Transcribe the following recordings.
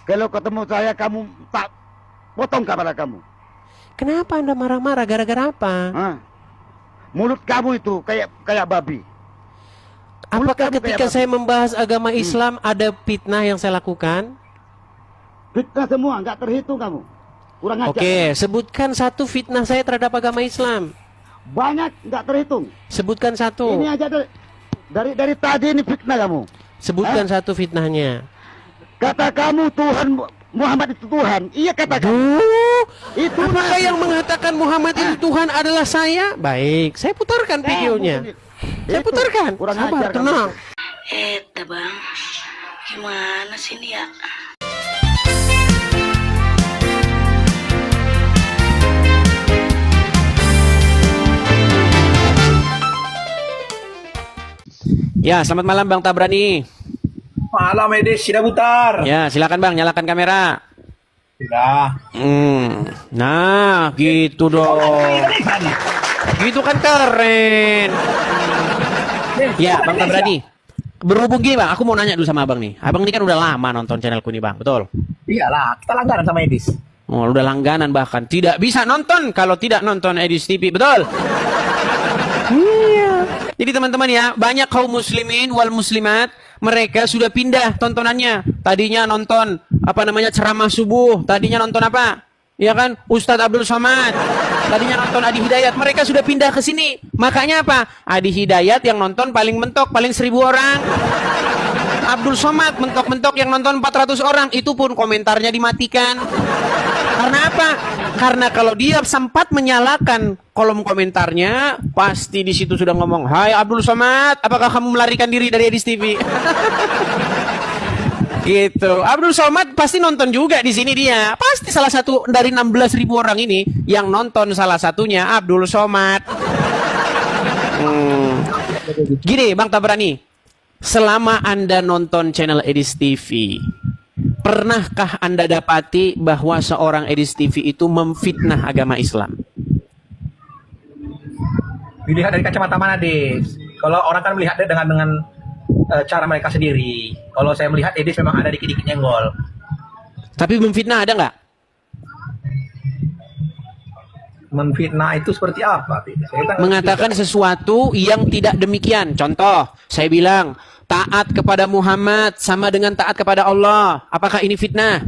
Kalau ketemu saya kamu tak potong kepala kamu. Kenapa Anda marah-marah? Gara-gara apa? Hah? Mulut kamu itu kayak babi. Mulut Apakah kamu ketika kayak saya babi. membahas agama Islam ada fitnah yang saya lakukan? Fitnah semua, nggak terhitung kamu. Kurang ajar. Oke, sebutkan satu fitnah saya terhadap agama Islam. Banyak nggak terhitung. Sebutkan satu. Ini aja dari tadi ini fitnah kamu. Sebutkan satu fitnahnya. Kata kamu Tuhan Muhammad itu Tuhan. Iya kata kamu. Duh, Itu apakah yang mengatakan Muhammad itu Tuhan adalah saya? Baik, saya putarkan videonya. Saya putarkan. Kurang Sabar, ajar kamu. tenang. Bang, gimana sih ini ya? Ya, selamat malam Bang Tabrani. Malam Edis, sudah putar. Ya, silakan Bang, nyalakan kamera. Sudah. Nah, gitu dong. Gitu kan keren. Ya, Bang Tabrani. Berhubung gini Bang, aku mau nanya dulu sama Abang nih. Abang ini kan udah lama nonton channelku nih Bang, betul? Iyalah, kita langganan sama Edis. Oh, udah langganan bahkan. Tidak bisa nonton kalau tidak nonton Edis TV, betul? Iya. Jadi teman-teman ya, banyak kaum muslimin wal muslimat, mereka sudah pindah tontonannya. Tadinya nonton ceramah subuh, tadinya nonton apa? Ya kan, Ustadz Abdul Somad. Tadinya nonton Adi Hidayat, mereka sudah pindah ke sini. Makanya apa? Adi Hidayat yang nonton paling mentok, paling 1000 orang. Abdul Somad mentok-mentok yang nonton 400 orang, itu pun komentarnya dimatikan. Karena apa? Karena kalau dia sempat menyalakan kolom komentarnya, pasti di situ sudah ngomong, "Hai Abdul Somad, apakah kamu melarikan diri dari Edis TV?" Gitu. Abdul Somad pasti nonton juga di sini dia. Pasti salah satu dari 16.000 orang ini yang nonton, salah satunya Abdul Somad. Gini, Bang Tabrani. Selama Anda nonton channel Edis TV, pernahkah Anda dapati bahwa seorang Edis TV itu memfitnah agama Islam? Dilihat dari kacamata mana, Edis? Kalau orang kan melihatnya dengan cara mereka sendiri. Kalau saya melihat Edis memang ada dikit-dikit nyenggol. Tapi memfitnah ada nggak? Menfitnah itu seperti apa? Saya kan Mengatakan sesuatu yang tidak demikian. Contoh, saya bilang, taat kepada Muhammad sama dengan taat kepada Allah. Apakah ini fitnah?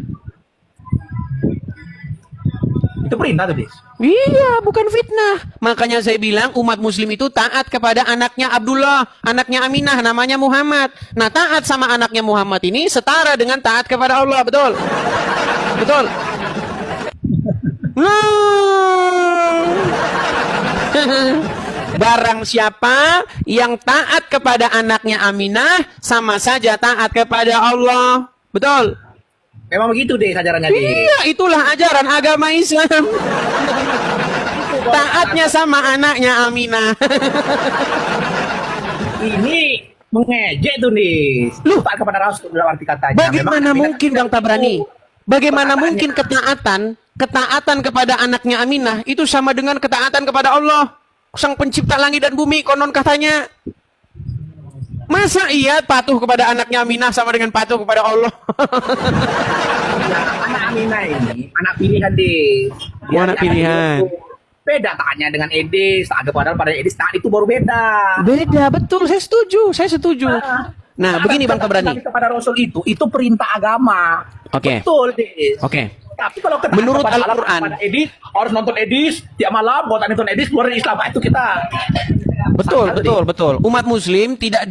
itu perintah tuh, Edis. Iya, bukan fitnah. Makanya saya bilang umat muslim itu taat kepada anaknya Abdullah, anaknya Aminah, namanya Muhammad. Nah, taat sama anaknya Muhammad ini setara dengan taat kepada Allah, betul? Betul? Barang siapa yang taat kepada anaknya Aminah, sama saja taat kepada Allah. Betul? Memang begitu deh ajarannya, Edis. Iya, itulah ajaran agama Islam. Taatnya sama anaknya Aminah. Ini mengejek tuh, Edis. Loh, Taat kepada Rasul dalam arti katanya. bagaimana Memang mungkin Bang Tabrani? Bagaimana mungkin ketaatan kepada anaknya Aminah itu sama dengan ketaatan kepada Allah, Sang Pencipta langit dan bumi, konon katanya. Masa iya patuh kepada anaknya Aminah sama dengan patuh kepada Allah? anak Aminah ini anak pilihan, Edis. Oh, anak pilihan. Beda taatnya dengan Edis, taat kepada Edis, taat itu baru beda. Beda, betul. Saya setuju. Nah, begini Bang Tabrani. Kepada Rasul itu perintah agama. Oke. Betul, Edis. Oke. Tapi kalau kena Menurut kepada Al-Quran, kepada Edis, harus nonton Edis tiap malam, buat nonton Edis keluar dari Islam. Itu kita. Betul. Umat muslim tidak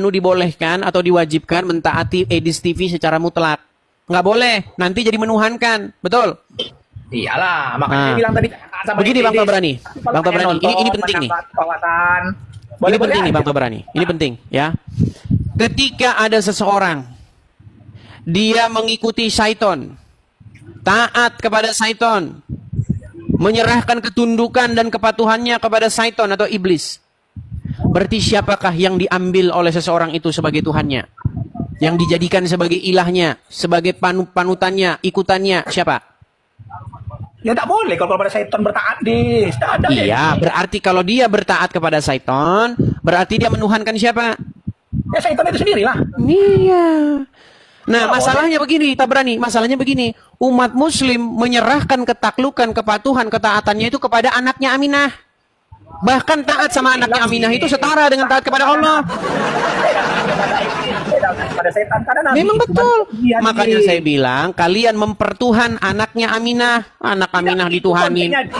dibolehkan atau diwajibkan mentaati Edis TV secara mutlak. Nggak boleh, nanti jadi menuhankan. Betul? Iyalah, makanya saya bilang tadi sama Begini Bang Edis. Tabrani. Bang Tabrani, ini penting nih. Kawasan. Ini penting nih Bang Tabrani. Ini penting ya. Ketika ada seseorang dia mengikuti syaiton, taat kepada syaiton, menyerahkan ketundukan dan kepatuhannya kepada syaiton atau iblis, berarti siapakah yang diambil oleh seseorang itu sebagai Tuhannya? Yang dijadikan sebagai ilahnya, sebagai panutannya, ikutannya, siapa? Ya tak boleh kalau pada syaitan bertaat, Edis. Tak ada. Iya, berarti kalau dia bertaat kepada syaiton, berarti dia menuhankan siapa? Ya syaitan itu sendiri lah. Iya. Nah, masalahnya begini, Tabrani, masalahnya begini. Umat muslim menyerahkan ketaklukan, kepatuhan, ketaatannya itu kepada anaknya Aminah. Bahkan taat sama anaknya Aminah itu setara dengan taat kepada Allah. Pada setan karena Nabi Memang itu betul. dia Makanya di- saya bilang, kalian mempertuhan anaknya Aminah. Anak Aminah dituhanin. kontennya, Dis.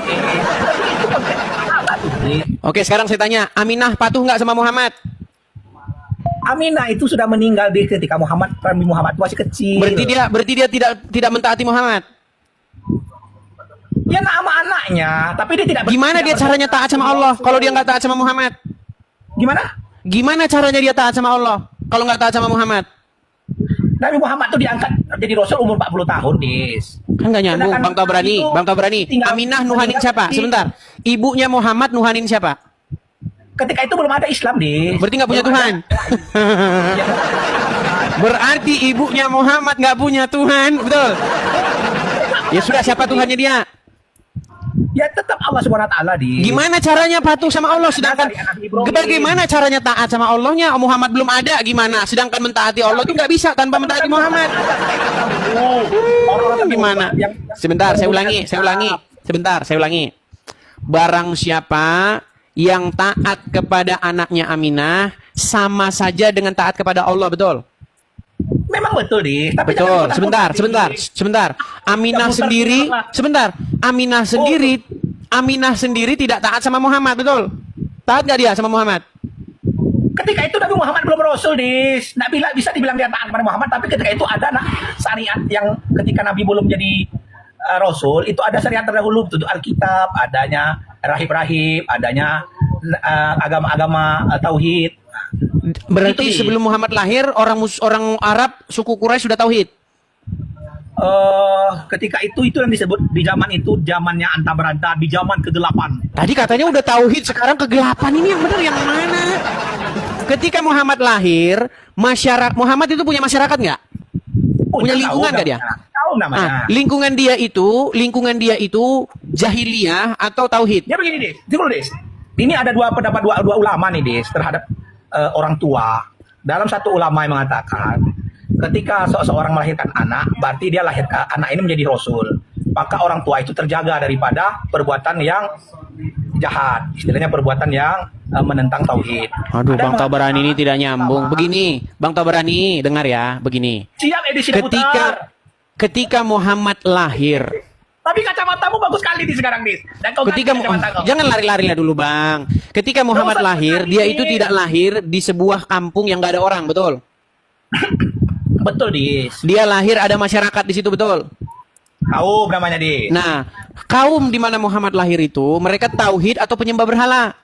Itu kontennya salah, Dis. Oke, sekarang saya tanya, Aminah patuh nggak sama Muhammad? Aminah itu sudah meninggal di ketika Nabi Muhammad masih kecil. Berarti dia tidak mentaati Muhammad. Ya nama anaknya, tapi dia tidak. Gimana dia tidak caranya taat sama Allah kalau dia nggak taat sama Muhammad? Gimana? Gimana caranya dia taat sama Allah kalau nggak taat sama Muhammad? Nabi Muhammad tuh diangkat jadi rasul umur 40 tahun, Dis. Kan nggak nyambung, Sedangkan Bang Tabrani. itu Bang Tabrani, tinggal- Aminah nuhanin tinggal siapa? di- Sebentar. Ibunya Muhammad nuhanin siapa? Ketika itu belum ada Islam, Dis. Berarti nggak punya Belum Tuhan. ada- Berarti ibunya Muhammad nggak punya Tuhan, betul? Ya sudah, siapa Tuhannya dia? Ya tetap Allah Subhanahu wa taala, Dis. Gimana caranya patuh sama Allah sedangkan bagaimana caranya taat sama Allahnya Muhammad belum ada gimana? Sedangkan mentaati Allah itu nggak bisa tanpa mentaati Muhammad. Gimana? Sebentar, saya ulangi. Sebentar, saya ulangi. Barang siapa yang taat kepada anaknya Aminah sama saja dengan taat kepada Allah, betul? Memang betul, Dis. Tapi Betul. jangan Sebentar. Aminah sendiri, sebentar. Aminah sendiri tidak taat sama Muhammad, betul? Taat nggak dia sama Muhammad? Ketika itu Nabi Muhammad belum rasul, Dis. Nggak bisa dibilang dia taat kepada Muhammad, tapi ketika itu ada syariat yang ketika Nabi belum jadi rasul, itu ada syariat terdahulu, itu Alkitab, adanya rahib-rahib, adanya agama-agama tauhid. Berarti Itu, Di. sebelum Muhammad lahir orang Arab suku Quraisy sudah tauhid. Ketika itu yang disebut di zaman itu zamannya anta beranta, di zaman kegelapan. Tadi katanya udah tauhid, sekarang kegelapan, ini yang benar yang mana? Ketika Muhammad lahir, masyarakat Muhammad itu punya masyarakat nggak? Punya lingkungan nggak dia? Tahu namanya. Lingkungan dia itu jahiliyah atau tauhid? Ya begini, Dis. Dulu, Dis. Ini ada dua pendapat dua ulama nih, Dis, terhadap orang tua. Dalam satu ulama yang mengatakan, ketika seseorang melahirkan anak, berarti dia anak ini menjadi rasul. Maka orang tua itu terjaga daripada perbuatan yang jahat, istilahnya perbuatan yang menentang tauhid. Aduh, Ada Bang yang Tabarani ini tidak nyambung. Sama. Begini, Bang Tabarani, dengar ya, begini. Siap, edisi putar. Ketika Muhammad lahir, Tapi kacamatamu bagus sekali di sekarang, Dis. Dan kau ganti kacamata kau. jangan lari-lari lah dulu, Bang. Ketika Muhammad usah lahir, lari. dia itu tidak lahir di sebuah kampung yang nggak ada orang, betul? Betul, Dis. Dia lahir ada masyarakat di situ, betul? Tahu namanya, Dis. Nah, kaum di mana Muhammad lahir itu, mereka tauhid atau penyembah berhala?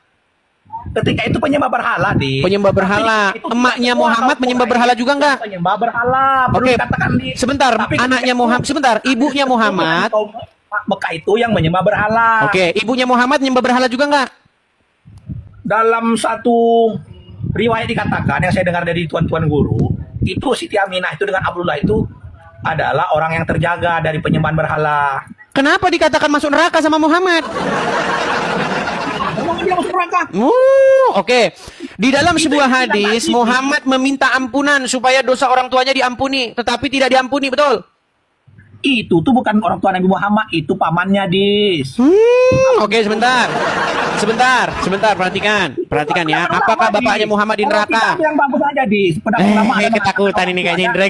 Ketika itu penyembah berhala, Dis. Penyembah berhala. Tapi itu Emaknya semua Muhammad kaum penyembah Quraisy berhala juga itu nggak? Penyembah berhala. Perlu Oke, dikatakan, Dis. sebentar. Tapi Anaknya ketika Muhammad, itu- sebentar. Ibunya Muhammad. Kaum Mekah itu yang menyembah berhala. Oke, ibunya Muhammad menyembah berhala juga nggak? Dalam satu riwayat dikatakan yang saya dengar dari tuan-tuan guru, itu Siti Aminah itu dengan Abdullah itu adalah orang yang terjaga dari penyembahan berhala. Kenapa dikatakan masuk neraka sama Muhammad? Dia masuk neraka. Oke. Di dalam Itu sebuah yang hadis, tidak Muhammad meminta ampunan supaya dosa orang tuanya diampuni, tetapi tidak diampuni, betul? Itu tuh bukan orang tua Nabi Muhammad, itu pamannya, Dis. Oke, sebentar, perhatikan ya. Apakah bapaknya Muhammad di neraka? Kitab yang bagus aja, Dis. Pendapat ulama ada Ketakutan ini kayaknya Indra.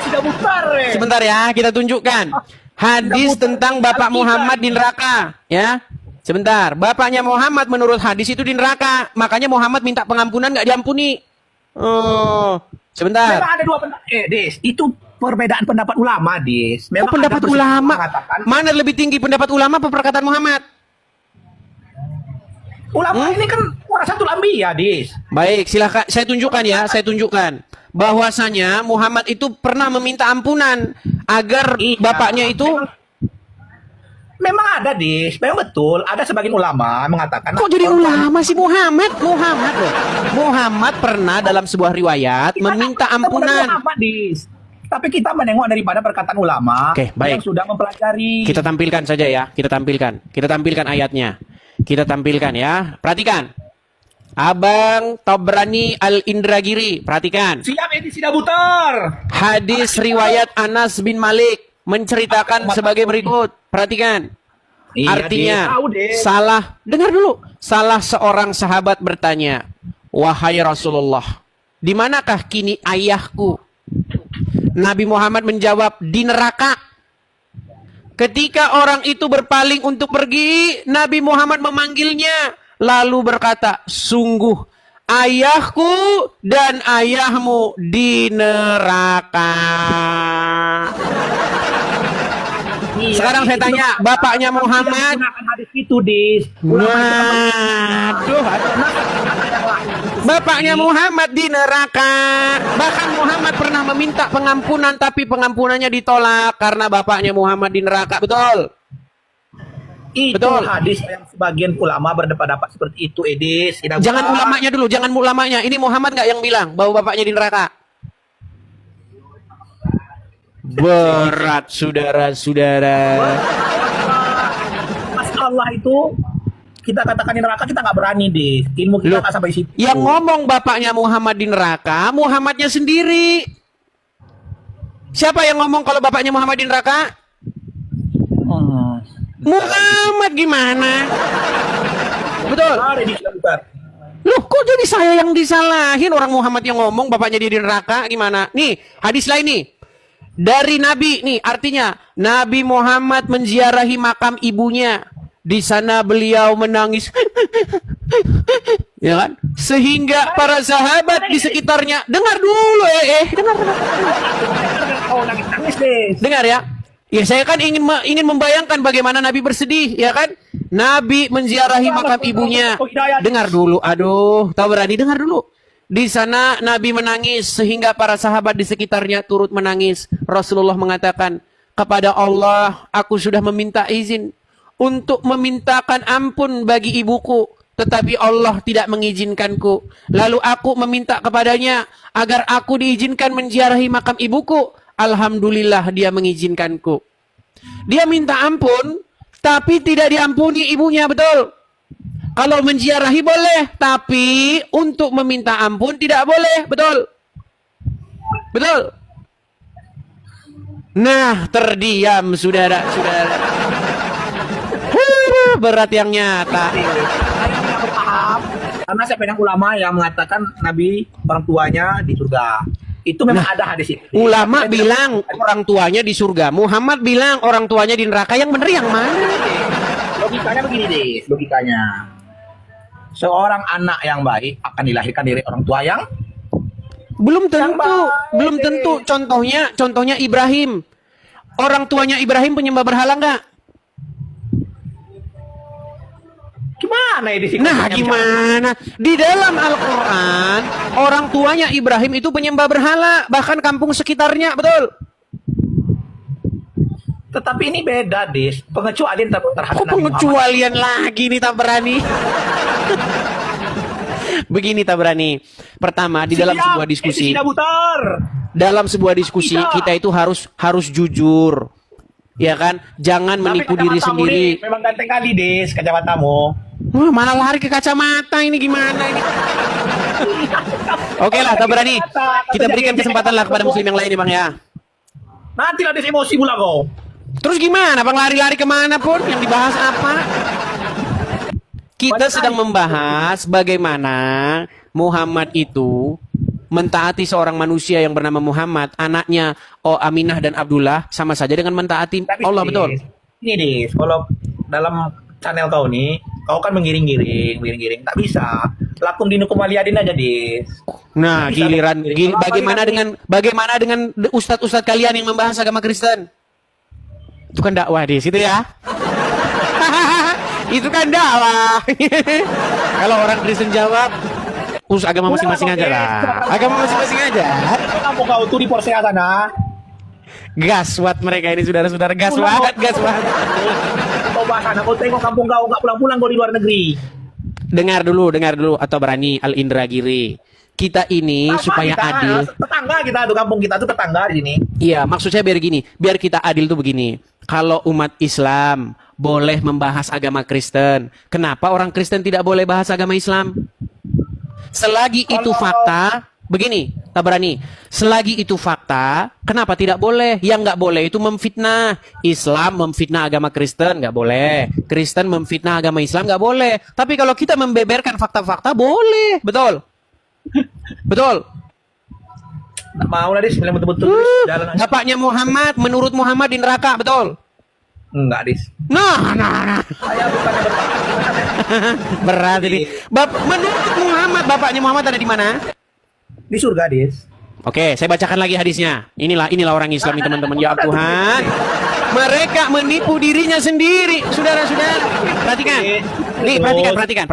sudah besar, Sebentar ya, kita tunjukkan hadis tentang bapak Muhammad di neraka, ya. Sebentar, bapaknya Muhammad menurut hadis itu di neraka, makanya Muhammad minta pengampunan nggak diampuni. Oh, sebentar. Memang ada dua pendapat. Dis, itu perbedaan pendapat ulama, Dis. Kok Memang pendapat ada ulama? mengatakan Mana lebih tinggi pendapat ulama apa perkataan Muhammad? ulama ini kan warasatul anbiya, Dis. Baik, silakan saya tunjukkan bahwasanya Muhammad itu pernah meminta ampunan agar Iya, bapaknya itu Memang ada, Dis. Memang betul. Ada sebagian ulama mengatakan. kok jadi ulama sih Muhammad loh. Muhammad pernah dalam sebuah riwayat meminta ampunan. Ulama, Dis. Tapi kita menengok daripada perkataan ulama Oke, baik. yang sudah mempelajari. Kita tampilkan saja ya, kita tampilkan ayatnya. Kita tampilkan ya. Perhatikan. Abang Tabrani Al-Indragiri, perhatikan. Siap edisi Dabutar. Hadis riwayat Anas bin Malik menceritakan sebagai berikut. Perhatikan. Iya, Artinya, Des. Tahu, Des. dengar dulu. Salah seorang sahabat bertanya, "Wahai Rasulullah, di manakah kini ayahku?" Nabi Muhammad menjawab, "Di neraka." Ketika orang itu berpaling untuk pergi, Nabi Muhammad memanggilnya, lalu berkata, "Sungguh ayahku dan ayahmu di neraka." Iya, Sekarang saya itu tanya, kan bapaknya tidak Muhammad. menggunakan hadis itu, Dis. Waduh, bapaknya Muhammad di neraka. Bahkan Muhammad pernah meminta pengampunan, tapi pengampunannya ditolak karena bapaknya Muhammad di neraka. Betul? Itu Betul. hadis yang sebagian ulama berpendapat seperti itu, Edis. Tidak Jangan benar. ulamanya dulu, jangan ulamanya. Ini Muhammad nggak yang bilang bahwa bapaknya di neraka? Berat, saudara-saudara. Masalah itu kita katakan di neraka, kita nggak berani, Dis. Ilmu kita Loh, nggak sampai situ. yang ngomong bapaknya Muhammad di neraka, Muhammadnya sendiri. Siapa yang ngomong kalau bapaknya Muhammad di neraka? Muhammad gimana? Betul. Ada di Dabutar. Loh, kok jadi saya yang disalahin? Orang Muhammad yang ngomong bapaknya dia di neraka, gimana? Nih, hadis lain nih. Dari Nabi, nih artinya Nabi Muhammad menziarahi makam ibunya. Di sana beliau menangis. Ya kan? Sehingga para sahabat di sekitarnya, dengar dulu dengar. Oh, nangis, Dis. Dengar ya. Ya saya kan ingin membayangkan bagaimana Nabi bersedih, ya kan? Nabi menziarahi makam ibunya. Dengar dulu, aduh, Tabrani, dengar dulu. Di sana Nabi menangis sehingga para sahabat di sekitarnya turut menangis. Rasulullah mengatakan, "Kepada Allah aku sudah meminta izin untuk memintakan ampun bagi ibuku, tetapi Allah tidak mengizinkanku. Lalu aku meminta kepadanya agar aku diizinkan menziarahi makam ibuku. Alhamdulillah dia mengizinkanku." Dia minta ampun, tapi tidak diampuni ibunya, betul? Kalau menziarahi boleh, tapi untuk meminta ampun tidak boleh, betul? Betul? Nah, terdiam saudara-saudara. Berat yang nyata. Aku paham. Karena saya pandang ulama yang mengatakan Nabi orang tuanya di surga. Itu memang ada hadis itu. Ulama bilang orang tuanya di surga. Muhammad bilang orang tuanya di neraka. Yang benar yang mana? Logikanya begini, Des. Logikanya. Seorang anak yang baik akan dilahirkan dari orang tua yang Belum tentu, baik. belum tentu. Contohnya Ibrahim. Orang tuanya Ibrahim penyembah berhala enggak? gimana ya di sini? Nah, gimana? Di dalam Al-Quran, orang tuanya Ibrahim itu penyembah berhala, bahkan kampung sekitarnya, betul? Tetapi ini beda, Dis. Pengecualian terhadap Kok Nabi pengecualian lagi nih Tabrani? Begini Tabrani. Pertama, di dalam sebuah diskusi, dalam sebuah diskusi kita itu harus jujur. Ya kan? Jangan menipu diri sendiri. Memang ganteng kali, Dis, kacamatamu. Wah, malah lari ke kacamata ini gimana ini? Oke lah, Tabrani. Kita berikan kesempatan lah kepada muslim yang lain nih, Bang ya. Nanti lah Dis emosi mula kau. Terus gimana? Bang lari-lari kemana pun? Yang dibahas apa? Kita sedang membahas bagaimana Muhammad itu mentaati seorang manusia yang bernama Muhammad, anaknya Aminah dan Abdullah, sama saja dengan mentaati Tapi, Allah, Dis, betul? Ini, Dis, kalau dalam channel kau nih, kau kan mengiring-giring, tak bisa. Lakum dinukum waliyadin aja, Dis. Nah, Bisa giliran mengiring. bagaimana dengan ustadz-ustadz kalian yang membahas agama Kristen? Itu kan dakwah di situ ya. Itu kan dakwah. Kalau orang Kristen jawab, urus agama masing-masing aja lah. Agama masing-masing aja. Kampung kau tuh di Porsea sana. Gaswat mereka ini saudara-saudara, gaswat. Kau bahas sana, kau tengok kampung kau nggak pulang-pulang kau di luar negeri. Dengar dulu atau berani Al-Indragiri. Kita ini supaya adil. Tetangga kita tuh, kampung kita tuh tetangga di sini. Iya, maksud saya biar gini, biar kita adil tuh begini. Kalau umat Islam boleh membahas agama Kristen, kenapa orang Kristen tidak boleh bahas agama Islam? Selagi itu fakta, begini, Tabrani. Selagi itu fakta, kenapa tidak boleh? Yang nggak boleh itu memfitnah. Islam memfitnah agama Kristen, nggak boleh. Kristen memfitnah agama Islam, nggak boleh. Tapi kalau kita membeberkan fakta-fakta, boleh. Betul? Betul? Nggak mau lah, Dis. Bilang betul-betul. Jalan aja. Bapaknya Muhammad, menurut Muhammad di neraka, betul? Enggak, Dis. Nah. Saya bukan Berat ini. Menurut Muhammad, bapaknya Muhammad ada di mana? di surga, Dis. Oke, saya bacakan lagi hadisnya. Inilah orang Islam ini, teman-teman. Ya Tuhan, mereka menipu dirinya sendiri. Saudara-saudara, perhatikan. Nih, perhatikan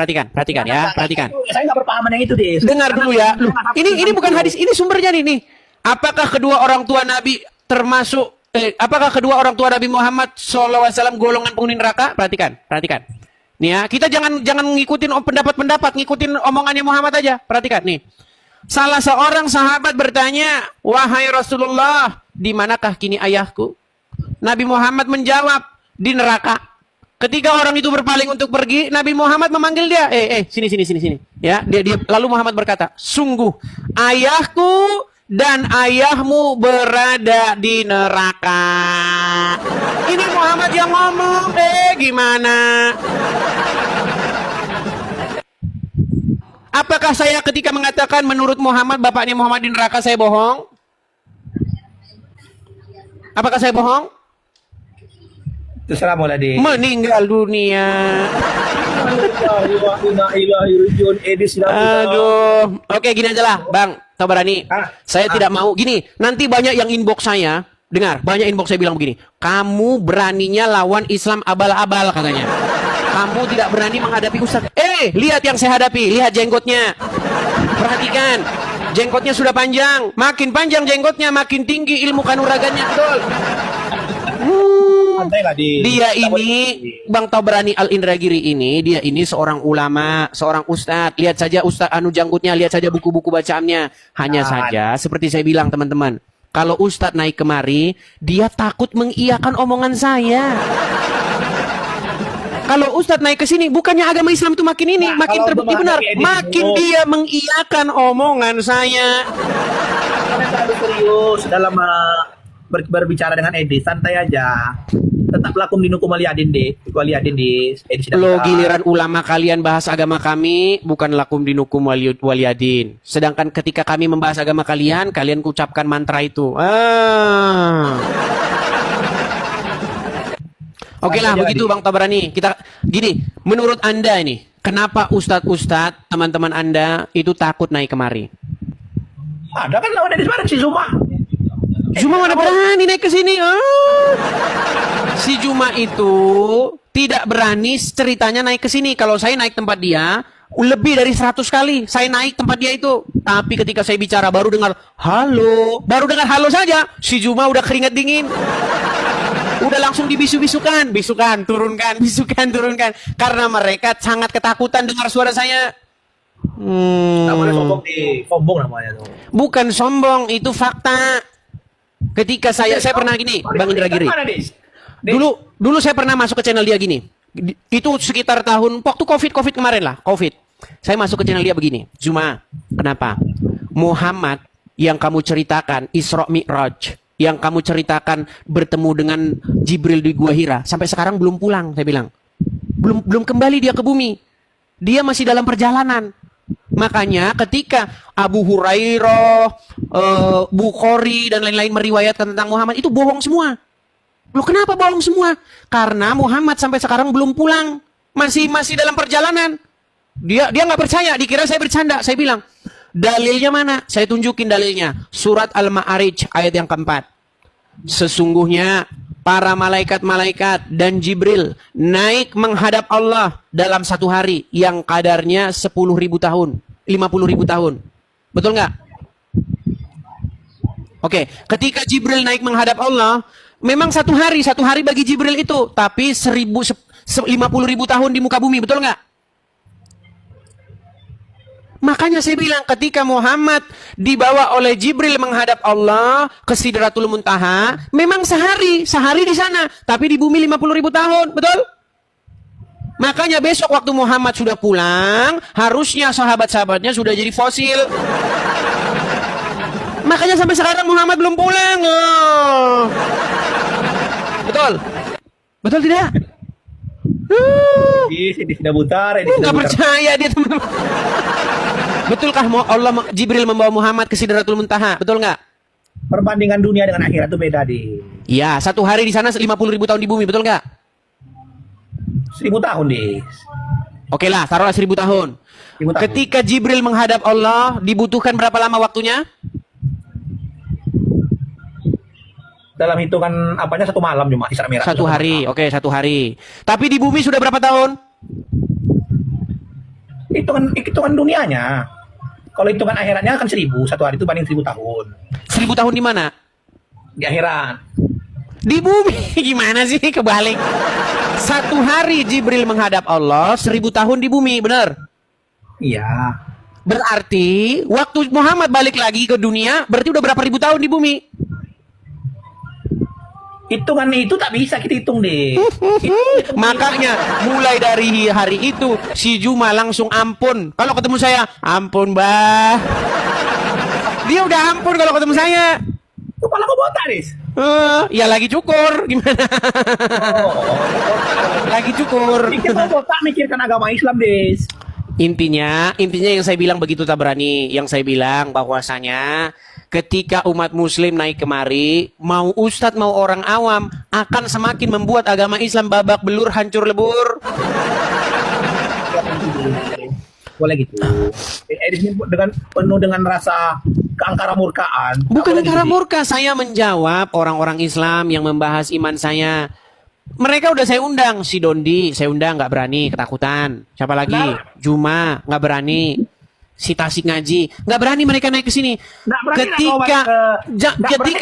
ya, perhatikan. Saya nggak berpahaman yang itu, Dis. Dengar dulu ya. Loh, ini bukan hadis, ini sumbernya nih. Apakah kedua orang tua Nabi termasuk apakah kedua orang tua Nabi Muhammad SAW golongan penghuni neraka? Perhatikan. Nih ya, kita jangan ngikutin pendapat-pendapat, ngikutin omongannya Muhammad aja. Perhatikan nih. Salah seorang sahabat bertanya, "Wahai Rasulullah, di manakah kini ayahku?" Nabi Muhammad menjawab, "Di neraka." Ketika orang itu berpaling untuk pergi, Nabi Muhammad memanggil dia, sini. Ya, dia lalu Muhammad berkata, "Sungguh ayahku dan ayahmu berada di neraka." Ini Muhammad yang ngomong, gimana? Apakah saya ketika mengatakan menurut Muhammad bapaknya Muhammad di neraka saya bohong? Apakah saya bohong? Terserah mulai, Dis. Meninggal dunia. Edis. Aduh. Oke, gini aja lah, Bang Tabarani. Saya tidak mau gini. Nanti banyak yang inbox saya. Dengar, banyak inbox saya bilang begini. Kamu beraninya lawan Islam abal-abal katanya. Kamu tidak berani menghadapi Ustaz. Lihat yang saya hadapi. Lihat jenggotnya. Perhatikan. Jenggotnya sudah panjang. Makin panjang jenggotnya, makin tinggi ilmu kanuragannya. Betul. Dia ini, Bang Tabrani Al-Indragiri ini, dia ini seorang ulama, seorang ustadz. Lihat saja ustadz anu janggutnya, lihat saja buku-buku bacaannya. Hanya saja, seperti saya bilang teman-teman, kalau ustadz naik kemari, dia takut mengiyakan omongan saya. Kalau ustadz naik ke sini, bukannya agama Islam itu makin ini, makin terbukti benar, makin dia mengiyakan omongan saya. Terlalu serius dalam berbicara dengan Edi, santai aja. Tetap lakum dinukum waliyadin di edisi Lo giliran ulama kalian bahas agama kami, bukan lakum dinukum waliyadin. Sedangkan ketika kami membahas agama kalian, kalian ucapkan mantra itu. Oke lah, begitu Bang Tabrani. Kita gini, menurut Anda ini, kenapa ustadz-ustadz teman-teman Anda itu takut naik kemari? Ada kan lawan Edi sebarang si Zuma. Zuma mana berani naik ke sini? Si Juma itu tidak berani ceritanya naik ke sini. Kalau saya naik tempat dia, lebih dari 100 kali saya naik tempat dia itu. Tapi ketika saya bicara baru dengar halo saja, si Juma udah keringat dingin. Udah langsung dibisu-bisukan, turunkan. Karena mereka sangat ketakutan dengar suara saya. Namanya sombong namanya tuh. Bukan sombong, itu fakta. Ketika saya pernah gini, Bang Indragiri. Dulu saya pernah masuk ke channel dia gini. Itu sekitar tahun waktu COVID kemarin lah, COVID. Saya masuk ke channel dia begini. Zuma, kenapa? Muhammad yang kamu ceritakan Isra Mi'raj, yang kamu ceritakan bertemu dengan Jibril di Gua Hira, sampai sekarang belum pulang, saya bilang. Belum kembali dia ke bumi. Dia masih dalam perjalanan. Makanya ketika Abu Hurairah, Bukhari dan lain-lain meriwayatkan tentang Muhammad, itu bohong semua. Loh, kenapa bohong semua? Karena Muhammad sampai sekarang belum pulang, masih dalam perjalanan. Dia nggak percaya, dikira saya bercanda. Saya bilang, dalilnya mana? Saya tunjukin dalilnya. Surat Al-Ma'arij ayat yang keempat. Sesungguhnya para malaikat-malaikat dan Jibril naik menghadap Allah dalam satu hari yang kadarnya 10.000 tahun, 50.000 tahun. Betul nggak? Oke, ketika Jibril naik menghadap Allah, memang satu hari bagi Jibril itu, tapi 50.000 tahun di muka bumi, betul nggak? Makanya saya bilang ketika Muhammad dibawa oleh Jibril menghadap Allah ke Sidratul Muntaha, memang sehari di sana, tapi di bumi 50.000 tahun, betul? Makanya besok waktu Muhammad sudah pulang, harusnya sahabat-sahabatnya sudah jadi fosil. Makanya sampai sekarang Muhammad belum pulang. Oh. Betul? Betul tidak? Ini sudah butar, ini Nggak sudah butar. percaya dia teman-teman. Betulkah Jibril membawa Muhammad ke Sidratul Muntaha? Betul nggak? Perbandingan dunia dengan akhirat itu beda, Dis. Iya, 1 hari di sana 50.000 tahun di bumi, betul nggak? 1000 tahun, Dis. Oke lah, taruhlah 1000 tahun. 1000 tahun. Ketika Jibril menghadap Allah, dibutuhkan berapa lama waktunya? Dalam hitungan apanya 1 malam cuma Isra Mi'raj. 1 hari, oke 1 hari. Tapi di bumi sudah berapa tahun? Hitungan dunianya. Kalau hitungan akhiratnya kan 1000, 1 hari itu banding 1000 tahun. 1000 tahun di mana? Di akhirat. Di bumi. Gimana sih kebalik? 1 hari Jibril menghadap Allah, 1000 tahun di bumi, benar? Iya. Berarti waktu Muhammad balik lagi ke dunia, berarti udah berapa ribu tahun di bumi? Hitungan itu tak bisa kita hitung, deh. Makanya mulai dari hari itu si Juma langsung ampun. Kalau ketemu saya, ampun bah. Dia udah ampun kalau ketemu saya. Kepala kau botak, Dis. Ya lagi cukur gimana? Lagi cukur. Mikir kau botak, mikirkan agama Islam, Dis. Intinya yang saya bilang begitu Tabrani. Yang saya bilang bahwasanya ketika umat muslim naik kemari, mau ustadz mau orang awam, akan semakin membuat agama Islam babak belur, hancur lebur. Boleh gitu. Edis ini dengan penuh dengan rasa keangkara murkaan. Bukan angkara murka, saya menjawab orang-orang Islam yang membahas iman saya. Mereka udah saya undang, si Dondi saya undang nggak berani, ketakutan. Siapa lagi? Juma nggak berani. Si Tasik Ngaji nggak berani mereka naik ke sini. Ketika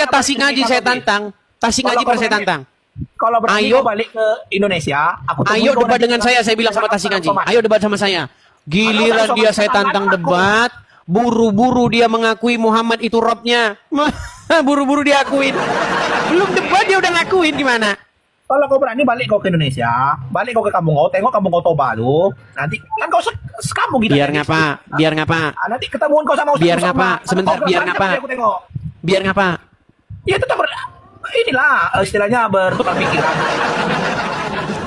Tasik Ngaji saya tantang, Tasik Ngaji pernah saya tantang. Kalau berani Ayo balik ke Indonesia, ayo debat dengan saya bilang sama Tasik Ngaji. Ayo debat sama saya. Giliran dia saya tantang debat, buru-buru dia mengakui Muhammad itu Robnya. Buru-buru dia akuin. Belum debat dia udah ngakuin, gimana? Kalau kau berani balik kau ke Indonesia, balik kau ke kampung kau, tengok kampung kau Toba lu. Nanti kan kau sekampung gitu. Biar ngapa? Biar ngapa? Nanti ketemuan kau sama Ustaz. Biar ngapa? Sebentar, biar ngapa? Biar ngapa? Ya tetap inilah istilahnya bertukar pikiran.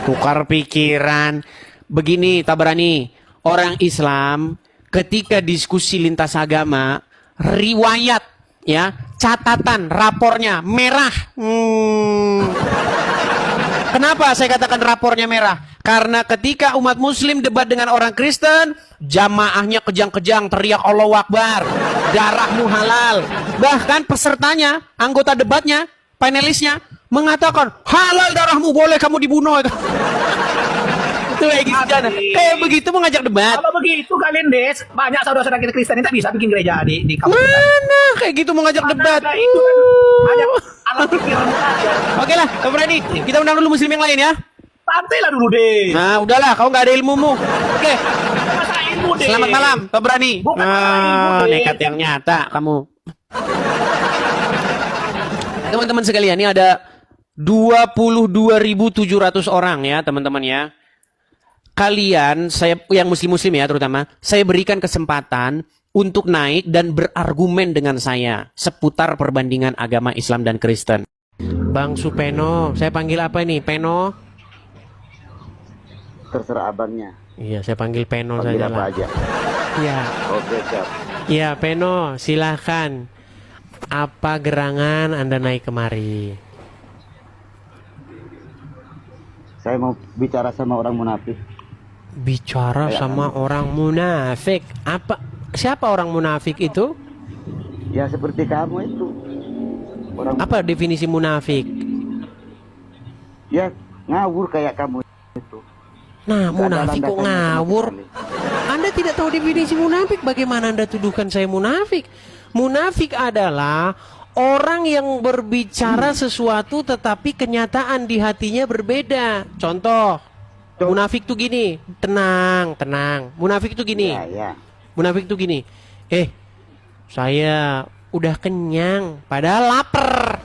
Tukar pikiran. Begini Tabrani, orang Islam ketika diskusi lintas agama, riwayat ya, catatan, rapornya merah. Kenapa saya katakan rapornya merah? Karena ketika umat muslim debat dengan orang Kristen, jamaahnya kejang-kejang teriak Allahu Akbar, darahmu halal. Bahkan pesertanya, anggota debatnya, panelisnya mengatakan halal darahmu, boleh kamu dibunuh. Itu kayak gitu jana. Kayak begitu mau ngajak debat. Kalau begitu kalian Des, banyak saudara-saudara kita Kristen ini tak bisa bikin gereja di kampung. Mana kayak gitu mau ngajak debat. Nah, itu kan hanya alat pikiran saja. Oke lah, Pak Brady, kita undang dulu muslim yang lain ya. Santailah dulu deh. Nah, udahlah, kau nggak ada ilmumu. Oke. Masa ilmu deh. Selamat malam, Pak Brady. Bukan masalah ilmu, Deh. Nekat yang nyata kamu. Teman-teman sekalian, ini ada 22.700 orang ya, teman-teman ya. Kalian, saya yang muslim-muslim ya terutama, saya berikan kesempatan untuk naik dan berargumen dengan saya seputar perbandingan agama Islam dan Kristen. Bang Supeno, saya panggil apa ini? Peno? Terserah abangnya. Iya, saya panggil Peno Panggil saja apa lah. aja. Iya. Oke, siap. Iya, Peno, silahkan. Apa gerangan Anda naik kemari? Saya mau bicara sama orang munafik. Bicara sama orang munafik. Siapa orang munafik itu? Ya seperti kamu itu. Orang Apa definisi munafik? ya ngawur kayak kamu itu. Nah, Nggak ada munafik kok landasannya sama ngawur? sekali. Anda tidak tahu definisi munafik. Bagaimana Anda tuduhkan saya munafik? Munafik adalah orang yang berbicara sesuatu tetapi kenyataan di hatinya berbeda. Contoh, munafik tuh gini, tenang. Munafik tuh gini. Ya. Munafik tuh gini. Saya udah kenyang padahal lapar.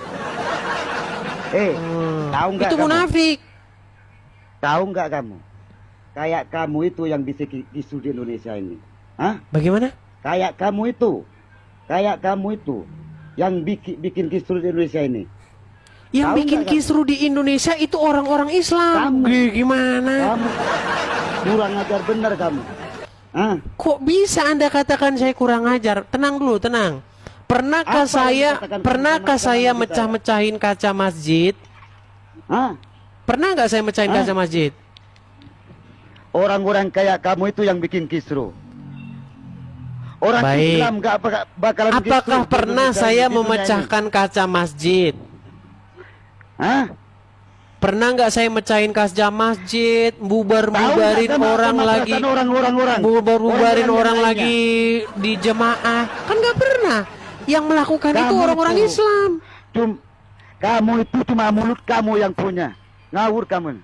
Tahu nggak Itu kamu? munafik. Tahu nggak kamu? kayak kamu itu yang bisa kisru di Indonesia ini. Hah? Bagaimana? Kayak kamu itu yang bikin kisru di Indonesia ini. Yang Tahu bikin nggak, kisru di Indonesia itu orang-orang Islam. Kamu. Gimana? Kamu kurang ajar benar kamu. Hah? Kok bisa Anda katakan saya kurang ajar? Tenang dulu, tenang. Pernahkah Apa yang saya dikatakan kurang ajar? mecah-mecahin kaca masjid? Hah? Pernah nggak saya mecahin Hah? kaca masjid? Orang-orang kayak kamu itu yang bikin kisru. Orang Baik. Islam gak bakalan kisru Apakah di pernah Indonesia saya di dunia memecahkan kaca masjid? ini. Hah? Pernah nggak saya mecahin kaca masjid, bubarin Tahu nggak orang sama lagi, perasaan orang-orang bubarin orang yang lagi di jemaah? Kan nggak pernah. Yang melakukan itu Kamu orang-orang itu. Islam. Kamu itu cuma mulut kamu yang punya. Ngawur kamu.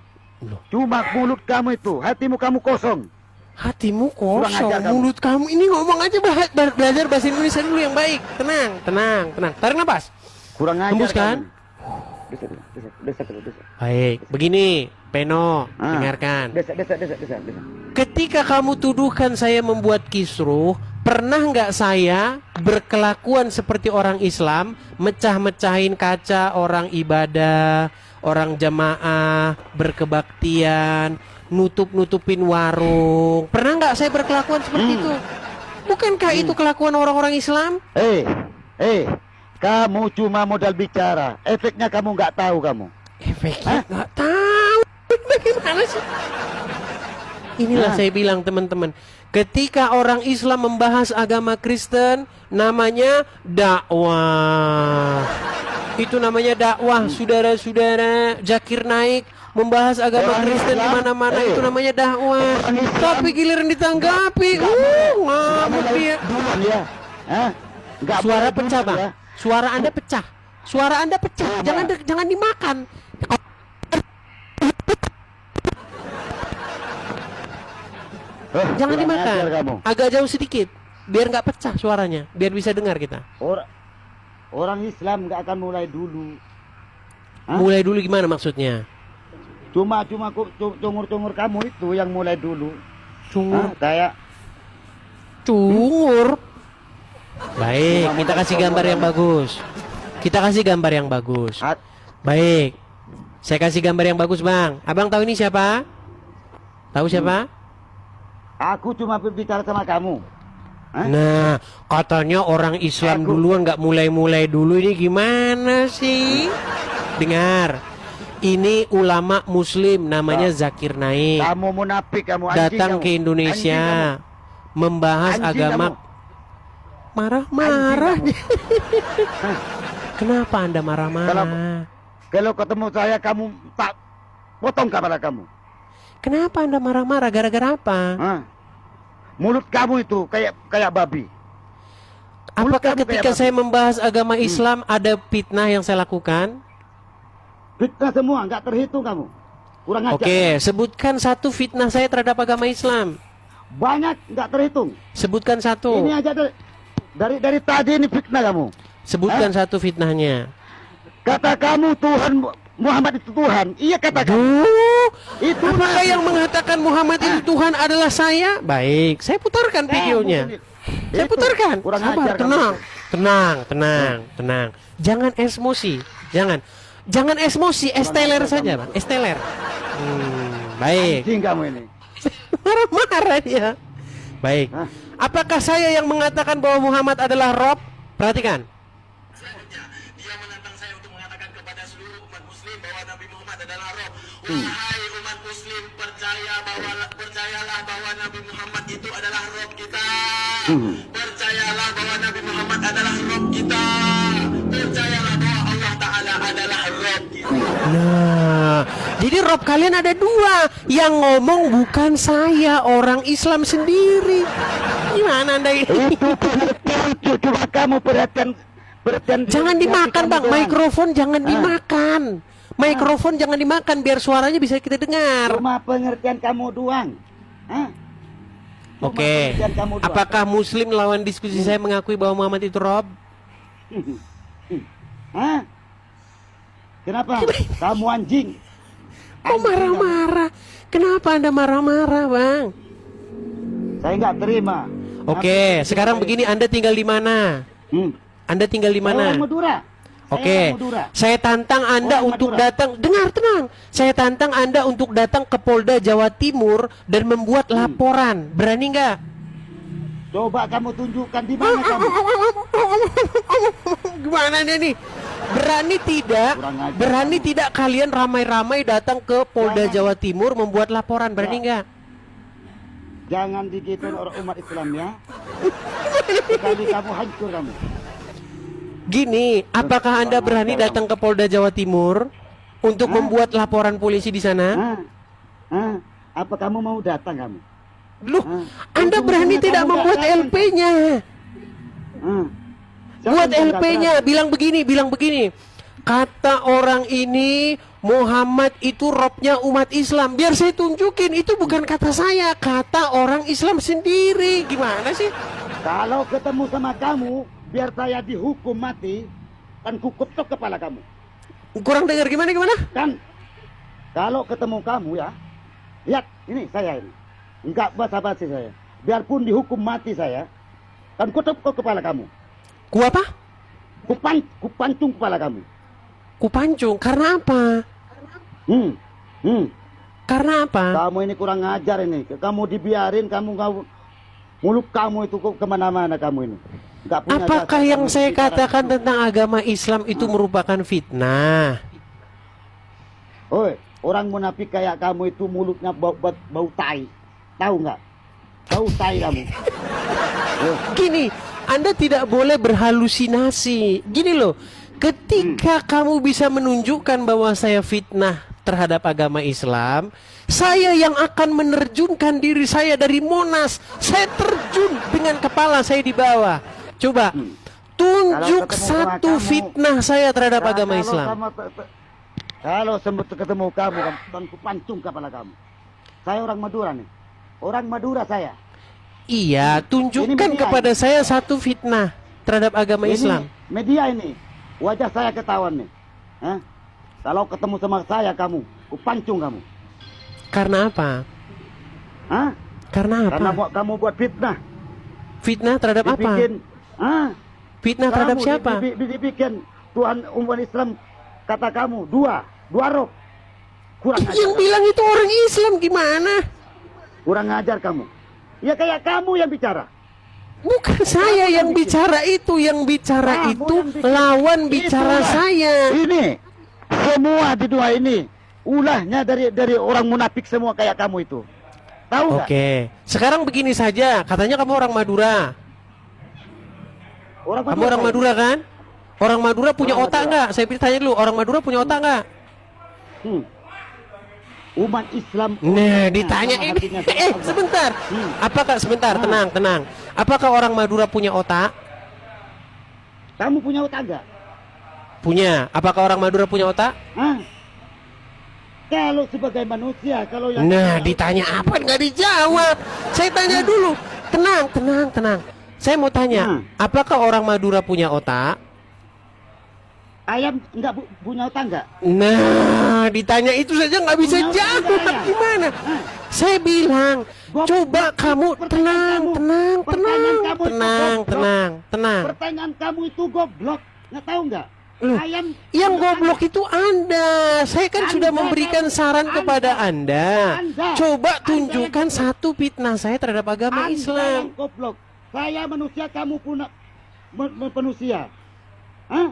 Loh. Cuma mulut kamu itu, hatimu kamu kosong. Hatimu Kurang kosong, ajar kamu. mulut kamu ini ngomong aja belajar bahasa Indonesia dulu yang baik. Tenang. Tarik nafas. Kurang ajar. Hembuskan. Desa. Baik, begini, Peno, Ah. dengarkan. Desa. Ketika kamu tuduhkan saya membuat kisruh, pernah nggak saya berkelakuan seperti orang Islam, mecah-mecahin kaca orang ibadah, orang jamaah, berkebaktian, nutup-nutupin warung? Pernah nggak saya berkelakuan seperti itu? Bukankah itu kelakuan orang-orang Islam? Kamu cuma modal bicara. Efeknya kamu nggak tahu kamu. Efeknya nggak tahu. Bagaimana sih? Inilah saya bilang teman-teman, ketika orang Islam membahas agama Kristen, namanya dakwah. Itu namanya dakwah, saudara-saudara. Zakir Naik membahas agama Orang Kristen di Islam, mana-mana, itu namanya dakwah. Orang Islam. Tapi giliran ditanggapi, ngamuk dia. Duluan ya. Hah? Nggak Suara boleh pecah, duluan Bang. ya. Suara Anda pecah. Suara Anda pecah. Jangan dimakan. Jangan Kurang dimakan. ajar kamu. Agak jauh sedikit, biar nggak pecah suaranya, biar bisa dengar kita. Orang Islam nggak akan mulai dulu. Hah? Mulai dulu gimana maksudnya? Cuma cungur kamu itu yang mulai dulu. Cungur. Hah? Kayak Cungur. Baik, kita kasih gambar yang bagus. Kita kasih gambar yang bagus. hat- Baik. Saya kasih gambar yang bagus, Bang. Abang tahu ini siapa? Tahu siapa? aku cuma berbicara sama kamu. Hah? Nah, katanya orang Islam duluan nggak mulai-mulai dulu, ini gimana sih? Dengar. Ini ulama muslim namanya Zakir Naik. Kamu munafik, kamu anjing. Datang kamu. ke Indonesia Anjing membahas Anjing agama. kamu. Marah-marah. Anjing Kenapa Anda marah-marah? Kalau ketemu saya kamu tak potong kepala kamu. Kenapa Anda marah-marah? Gara-gara apa? Hah? Mulut kamu itu kayak babi. Mulut Apakah kamu ketika kayak saya membahas agama Islam ada fitnah yang saya lakukan? fitnah semua, nggak terhitung kamu. Kurang ajar. Oke, sebutkan satu fitnah saya terhadap agama Islam. Banyak nggak terhitung. Sebutkan satu. Ini aja dari tadi ini fitnah kamu. Sebutkan satu fitnahnya. Kata kamu Tuhan Muhammad itu Tuhan. Iya kata kamu. Duh, Itu apakah yang mengatakan Muhammad itu Tuhan adalah saya? Baik, saya putarkan videonya. Saya putarkan. Kurang Sabar, ajar tenang. kamu. Tenang. Jangan emosi. Jangan emosi, esteler saja, Bang. Esteler. Baik. Anjing kamu ini. Marah-marah dia. Baik. Hah? Apakah saya yang mengatakan bahwa Muhammad adalah Rob? Perhatikan. Dia menantang saya untuk mengatakan kepada seluruh umat muslim bahwa Nabi Muhammad adalah Rob. Wahai umat muslim, percayalah bahwa Nabi Muhammad itu adalah Rob kita. Percayalah bahwa Nabi Muhammad adalah Rob kita. Percayalah bahwa Allah Ta'ala adalah Rob kita. Nah, jadi Rob kalian ada dua. Yang ngomong bukan saya, orang Islam sendiri. Gimana Anda ini? Itu cuma kamu perhatian. Jangan dimakan, Bang. Mikrofon jangan dimakan. Mikrofon jangan dimakan biar suaranya bisa kita dengar. Cuma pengertian kamu doang. Hah? Cuma Oke. pengertian kamu doang. Apakah Muslim lawan diskusi saya mengakui bahwa Muhammad itu Rob? Hah? Kenapa? Kamu anjing. Kok marah-marah? Kenapa Anda marah-marah, Bang? Saya nggak terima. Oke, sekarang begini, Anda tinggal di mana? Anda tinggal di Saya mana? orang Madura. Oke, Saya orang Madura. saya tantang Anda Orang untuk Madura. datang. Dengar, tenang. Saya tantang Anda untuk datang ke Polda Jawa Timur dan membuat laporan. Berani nggak? Coba kamu tunjukkan di mana kamu. Gimana nih? Berani tidak? Kurang ajar Berani kamu. tidak kalian ramai-ramai datang ke Polda Jangan. Jawa Timur membuat laporan? Berani Ya. nggak? Jangan digituin orang umat Islam ya. Sekali kamu hancur kamu. Gini, apakah Anda berani datang ke Polda Jawa Timur untuk membuat laporan polisi di sana? Apa kamu mau datang kamu? Loh, Ah. Anda berani Ujung-ujungnya tidak kamu membuat nggak datang. LP-nya? Siapa Buat yang nggak LP-nya, berani? bilang begini. Kata orang ini Muhammad itu robnya umat Islam. Biar saya tunjukin, itu bukan kata saya, kata orang Islam sendiri. Gimana sih? Kalau ketemu sama kamu, biar saya dihukum mati, kan kuketok kepala kamu. Kurang dengar gimana? Kan kalau ketemu kamu ya, lihat ini saya ini. Enggak basa-basi saya. Biarpun dihukum mati saya, kan kuketok kepala kamu. Ku apa? Kupancung kepala kamu. Ku pancung. Karena apa? Karena apa? Kamu ini kurang ajar ini. Kamu dibiarin, mulut kamu itu kemana-mana kamu ini. Nggak punya Apakah dasar yang kamu saya bicara katakan itu. tentang agama Islam itu merupakan fitnah? Oi, orang munafik kayak kamu itu mulutnya bau tai. Tahu nggak? Bau tai kamu. Gini, Anda tidak boleh berhalusinasi. Gini loh, ketika kamu bisa menunjukkan bahwa saya fitnah terhadap agama Islam, saya yang akan menerjunkan diri saya dari Monas. Saya terjun dengan kepala saya di bawah. Coba tunjuk Kalau ketemu sama satu kamu, fitnah saya terhadap Nah, agama kalau Islam. Kalau sempat ketemu kamu, kan kupancung kepala kamu. Saya orang Madura nih. Orang Madura saya. Iya, tunjukkan media kepada ini. saya satu fitnah terhadap agama Ini Islam. media ini. Wajah saya ketahuan nih. Hah? Kalau ketemu sama saya kamu, kupancung kamu. Karena apa? Hah? Karena apa? Karena kamu buat fitnah. Fitnah terhadap apa? Dibikin. Hah? Fitnah terhadap Kamu siapa? dibikin Tuhan umat Islam kata kamu dua roh. Kurang ajar. Yang bilang itu orang Islam gimana? Kurang ajar kamu. Ya kayak kamu yang bicara. Bukan saya yang bicara itu, yang bicara Kamu itu yang bikin. lawan bicara Itulah. saya. Ini semua di dua ini ulahnya dari orang munafik semua kayak kamu itu. Tahu nggak? Oke, sekarang begini saja. Katanya kamu orang Madura. Kamu orang Madura kan? Orang Madura punya Orang otak Madura. nggak? Saya tanya dulu, orang Madura punya otak nggak? Umat Islam. Nah, ditanya sama ini. hatinya sama Allah. Sebentar. Apakah sebentar? Tenang. Apakah orang Madura punya otak? Kamu punya otak nggak? Punya. Apakah orang Madura punya otak? Hah? Kalau sebagai manusia, kalau yang Nah, ditanya apa nggak dijawab? Saya tanya dulu. Tenang. Saya mau tanya, apakah orang Madura punya otak? ayam nggak punya otak nggak? Nah, ditanya itu saja nggak bisa Punya otak jawab. nggak ya? Gimana? Saya bilang, coba kamu tenang. Pertanyaan kamu itu goblok, nggak tahu nggak? Loh, Ayam yang goblok itu Anda. Saya kan Anda sudah memberikan saran Anda. kepada Anda. Anda. Coba Anda tunjukkan yang satu fitnah saya terhadap agama Anda Islam. yang goblok. Saya manusia, kamu pun manusia. Hah?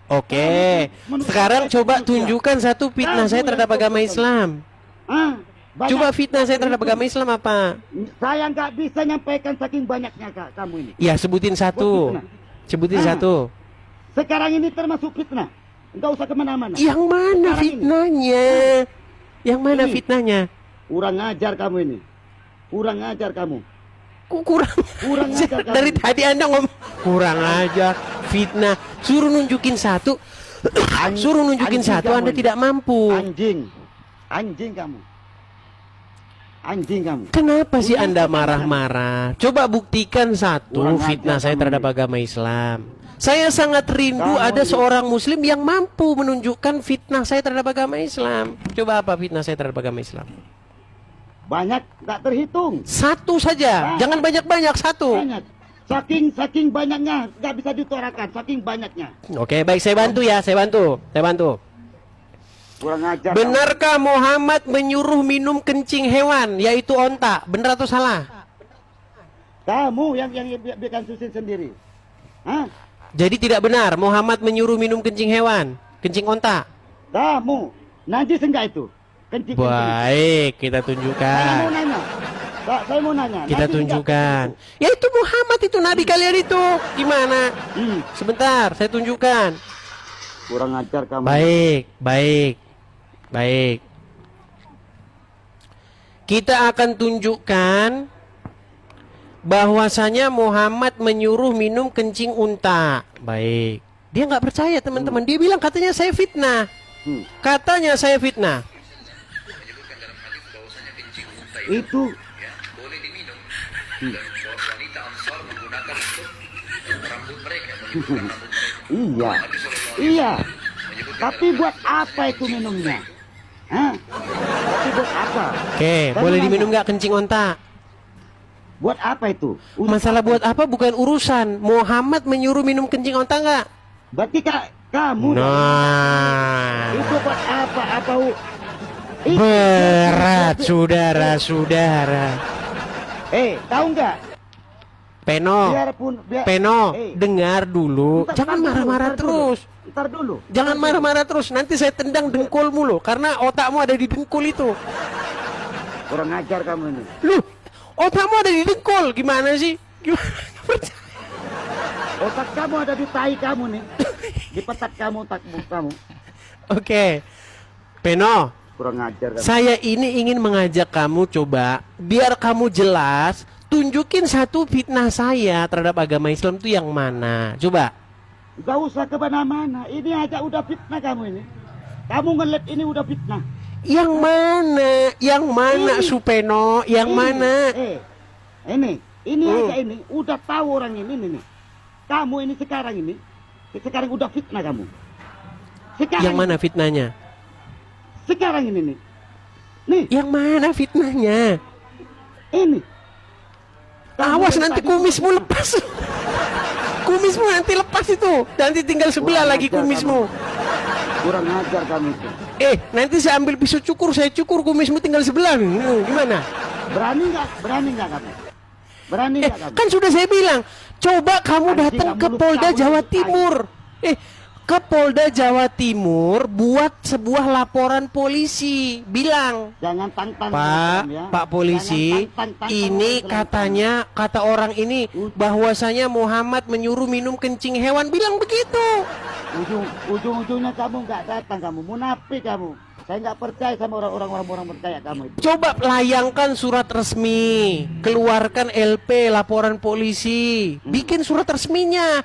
Oke, Manusia. sekarang coba Manusia. tunjukkan satu fitnah Kamu saya yang terhadap agama goblok. Islam. Hah? Banyak. Coba fitnah saya terhadap agama Islam apa? Saya nggak bisa nyampaikan saking banyaknya kamu ini. Ya, sebutin satu. Fitnah. Sebutin Ah. satu. Sekarang ini termasuk fitnah. Nggak usah kemana-mana. Yang mana Sekarang ini. fitnahnya? Yang mana Ini. fitnahnya? Kurang ajar kamu ini. Kurang ajar kamu. Kok kurang Kurang ajar? ajar kamu. Dari tadi Anda ngomong kurang ajar, fitnah. Suruh nunjukin satu. Suruh nunjukin Anjing satu kamu Anda ini. tidak mampu. Anjing kamu. Anjing kamu. Kenapa sih Kurang Anda ajar. marah-marah? Coba buktikan satu Kurang fitnah ajar saya kamu terhadap ini. agama Islam. Saya sangat rindu Kamu ada ini- seorang muslim yang mampu menunjukkan fitnah saya terhadap agama Islam. Coba apa fitnah saya terhadap agama Islam? Banyak, tak terhitung. Satu saja, jangan banyak-banyak, satu. Banyak. Saking banyaknya, nggak bisa diutarakan. Saking banyaknya. Oke, baik, saya bantu ya, saya bantu. Kurang ajar. Benarkah Muhammad menyuruh minum kencing hewan, yaitu onta? Benar atau salah? Kamu yang bikin susin sendiri. Hah? Jadi tidak benar Muhammad menyuruh minum kencing hewan, kencing onta. Kamu. Najis enggak itu? Kencing. Baik, kita Saya mau tunjukkan. nanya. Saya mau nanya. Kita Najis tunjukkan. enggak? Ya itu Muhammad itu nabi kalian itu. Gimana? Hmm, Sebentar, saya tunjukkan. kurang ajar kamu. Baik. Kita akan tunjukkan bahwasanya Muhammad menyuruh minum kencing unta. Baik. Dia nggak percaya teman-teman. Dia bilang katanya saya fitnah. Katanya saya fitnah. Itu iya. Iya. Tapi buat apa itu minumnya? Hah? Tapi buat apa? Oke, Kamu boleh nanya. diminum nggak kencing onta? Buat apa itu? Masalah buat apa bukan urusan. Muhammad menyuruh minum kencing onta nggak? Berarti kamu Nah, itu buat apa? Itu- berat saudara-saudara. Tahu nggak? Peno, Peno, Eh, dengar dulu. ntar- Jangan ntar dulu, marah-marah ntar dulu. terus. Ntar dulu. Jangan marah-marah terus. Nanti saya tendang dengkulmu loh. Karena otakmu ada di dengkul itu. Kurang ajar kamu ini. Loh, otakmu ada di dengkul. Gimana sih? Gimana? Otak kamu ada di tai kamu nih. Di petat kamu, otakmu kamu. Oke. Peno, Kurang ajar kamu. saya ini ingin mengajak kamu coba. Biar kamu jelas. Tunjukin satu fitnah saya terhadap agama Islam itu yang mana. Coba. Gak usah kemana-mana. Ini aja udah fitnah kamu ini. Kamu ngeliat ini udah fitnah. Yang mana? Yang mana Ini. Supeno? Yang Ini, mana? Ini aja ini. Udah tahu orang ini nih. Kamu ini sekarang udah fitnah kamu. Sekarang, Yang mana fitnahnya? Sekarang ini nih. Nih, Yang mana fitnahnya? ini. Kamu Awas dari nanti tadi kumismu udah lepas. Kumismu nanti lepas itu. Nanti tinggal sebelah Kurang lagi ajar kumismu. Kurang ajar kamu itu. Nanti saya ambil pisau cukur, saya cukur kumismu tinggal sebelah. Gimana? Berani nggak kamu? Berani nggak kamu? Kan sudah saya bilang, coba kamu Anjing, datang kamu ke lupa, Polda kamu Jawa lupa. Timur. Ke Polda Jawa Timur buat sebuah laporan polisi. Bilang, Jangan tantang Pak, ya. Pak polisi, Jangan tantang ini orang katanya, kata orang ini bahwasanya Muhammad menyuruh minum kencing hewan. Bilang begitu. Ujung-ujungnya kamu nggak datang, kamu munafik kamu. Saya nggak percaya sama orang percaya kamu itu. Coba layangkan surat resmi, keluarkan LP laporan polisi, bikin surat resminya,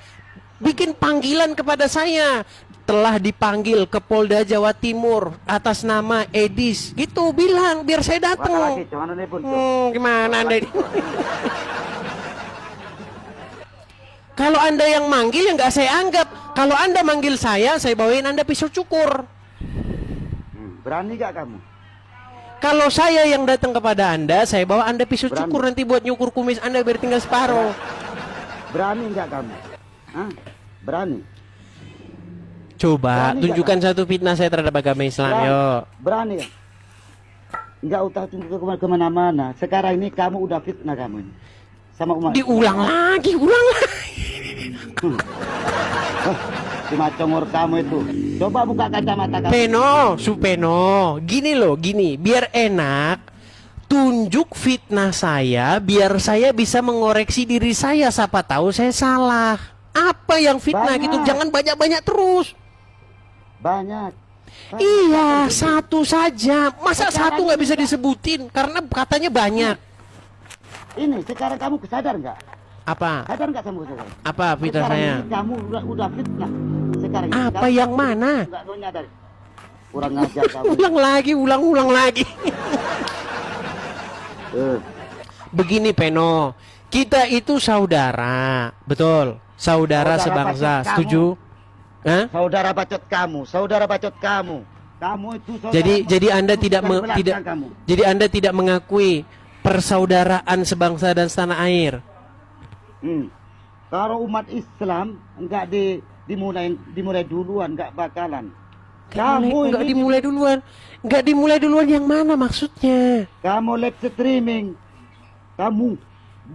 bikin panggilan kepada saya. Telah dipanggil ke Polda Jawa Timur atas nama Edis, gitu bilang biar saya Wah, datang. lagi, jangan nih pun. Gimana anda ini? Kalau anda yang manggil ya nggak saya anggap. Kalau anda manggil saya bawain anda pisau cukur. Berani nggak kamu? Kalau saya yang datang kepada anda, saya bawa anda pisau Berani. cukur nanti buat nyukur kumis anda biar tinggal separuh. Berani nggak kamu? Hah? Berani? Coba Berani tunjukkan satu fitnah saya terhadap agama Islam, yuk. Berani ya? Nggak usah tunjuk kemana-mana. Sekarang ini kamu udah fitnah kamu ini. Sama umat. Diulang lagi. Cuma congor kamu itu. Coba buka kacamata kamu. Supeno, gini, biar enak. Tunjuk fitnah saya, biar saya bisa mengoreksi diri saya. Siapa tahu saya salah. Apa yang fitnah Banyak. gitu? Jangan banyak-banyak terus. Banyak. Iya, satu saja. Masa Sekarang satu nggak bisa juga. disebutin? Karena katanya banyak. Ini sekarang kamu kesadar nggak? Apa? Sadar nggak kamu sekarang? Apa fitnah Sekarang saya? ini kamu udah fitnah. Sekarang ini Apa kamu yang mana? nggak mau nyadar. Kurang ajar kamu. Ulang lagi. Eh, Begini Peno, kita itu saudara, betul. saudara sebangsa. bacot Setuju? Hah? Saudara bacot kamu, saudara bacot kamu. Kamu itu saudara. Jadi Anda tidak bukan belakang tidak kamu. jadi Anda tidak mengakui persaudaraan sebangsa dan setanah air. Kalau umat Islam enggak dimulai duluan, enggak bakalan. Enggak dimulai duluan. Enggak dimulai duluan yang mana maksudnya? Kamu live streaming. Kamu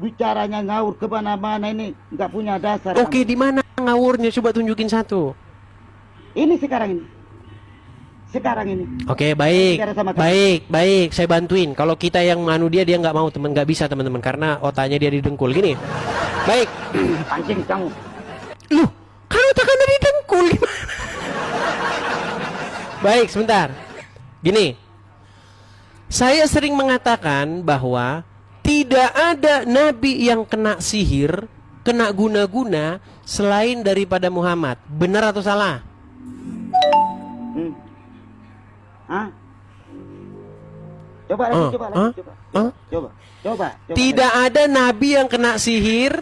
bicaranya ngawur ke mana-mana ini, enggak punya dasar. Oke, di mana ngawurnya? Coba tunjukin satu. Ini sekarang ini. Sekarang ini. Oke, baik, Bicara sama kamu. baik, saya bantuin. Kalau kita yang manu dia nggak mau, nggak bisa teman-teman, karena otaknya dia didengkul gini. Baik. Anjing kamu. Loh, kan otaknya didengkul gimana? Baik, sebentar. Gini, saya sering mengatakan bahwa tidak ada nabi yang kena sihir, kena guna-guna selain daripada Muhammad. Benar atau salah? Hah? Coba lagi, coba. Tidak ada nabi yang kena sihir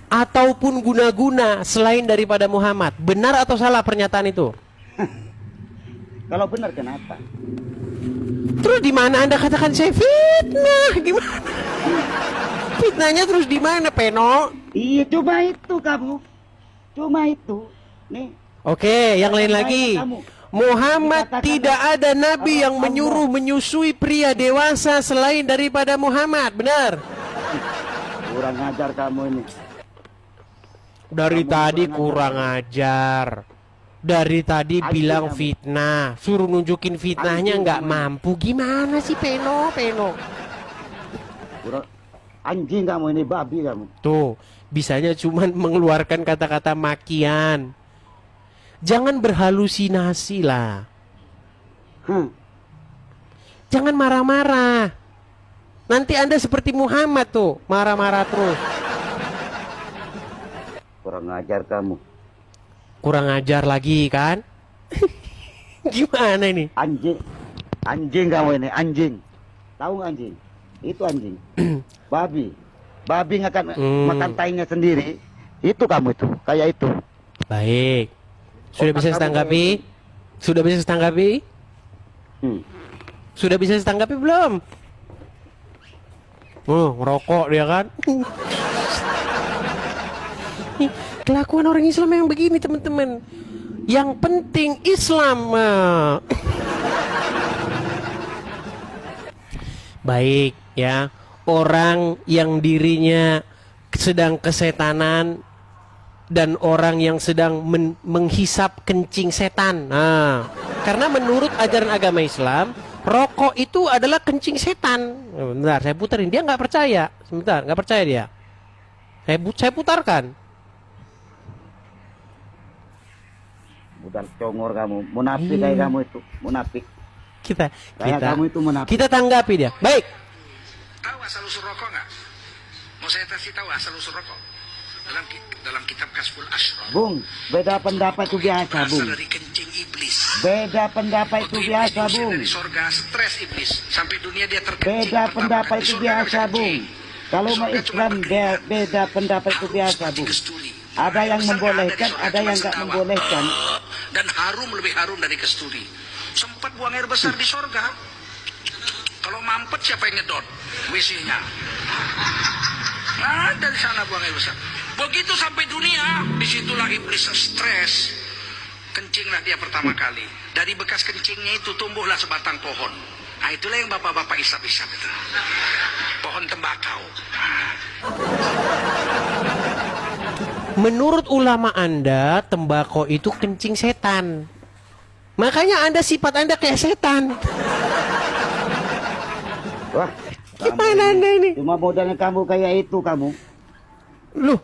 ataupun guna-guna selain daripada Muhammad. Benar atau salah pernyataan itu? Kalau benar kenapa? Terus di mana Anda katakan saya fitnah? Gimana? Fitnahnya terus di mana, Peno? Iya, cuma itu kamu. Cuma itu. Nih. Oke, yang lain lagi. Muhammad Dikatakan tidak ada nabi yang Allah. menyuruh menyusui pria dewasa selain daripada Muhammad. Benar? Kurang ajar kamu ini. Dari Kamu tadi kurang kurang ajar. Dari tadi Anjing bilang kamu. fitnah, suruh nunjukin fitnahnya Anjing nggak kamu. mampu. Gimana sih Peno? Kurang anjing kamu ini, babi kamu. Tuh, bisanya cuman mengeluarkan kata-kata makian. Jangan berhalusinasi lah. Jangan marah-marah. Nanti Anda seperti Muhammad tuh, marah-marah terus. Kurang ajar kamu. Kurang ajar lagi kan? Gimana ini? Anjing. Anjing kamu ini, anjing. Tahu nggak anjing? Itu anjing. Babi. Babi akan makan tainya sendiri. Itu kamu itu, kayak itu. Baik. Sudah bisa setanggapi? Sudah bisa setanggapi? Sudah bisa setanggapi belum? Oh, ngerokok dia kan? Kelakuan orang Islam yang begini teman-teman. Yang penting Islam. Baik ya. Orang yang dirinya sedang kesetanan dan orang yang sedang menghisap kencing setan. Nah, karena menurut ajaran agama Islam, rokok itu adalah kencing setan. Bentar, saya puterin. Dia nggak percaya. Sebentar, nggak percaya dia. Saya putarkan. Budak congor kamu, munafik kayak kamu itu, munafik. Kayak kamu itu munafik. Kita tanggapi dia. Baik. Tahu asal usul rokok nggak? Mau saya kasih tahu asal usul rokok? Dalam kitab Kasful Ashraf. Bung, beda pendapat itu biasa, Berasal Bung. dari kencing iblis. Beda pendapat itu Waktu iblis biasa, diusir Bung. dari sorga, stres iblis sampai dunia dia terkencing. Beda Pertama pendapat kali. itu Sorga biasa, nggak bisa Bung. kencing. Kalau mau Sorga cuma Islam berkeringat. beda pendapat itu Harum biasa, seperti Bung. kesturi. Ada yang Besar membolehkan, nggak ada cuma yang nggak sekawan. membolehkan. Dan harum lebih harum dari kesturi. Sempat buang air besar di sorga. Kalau mampet siapa yang ngedot? WC-nya. Nah, dari sana buang air besar. Begitu sampai dunia, disitulah iblis stres. Kencinglah dia pertama kali. Dari bekas kencingnya itu tumbuhlah sebatang pohon. Nah, itulah yang bapak-bapak isap-isap itu. Pohon tembakau. Menurut ulama Anda, tembakau itu kencing setan. Makanya Anda sifat Anda kayak setan. Wah, Gimana Anda ini? cuma modalnya kamu kayak itu kamu. Loh,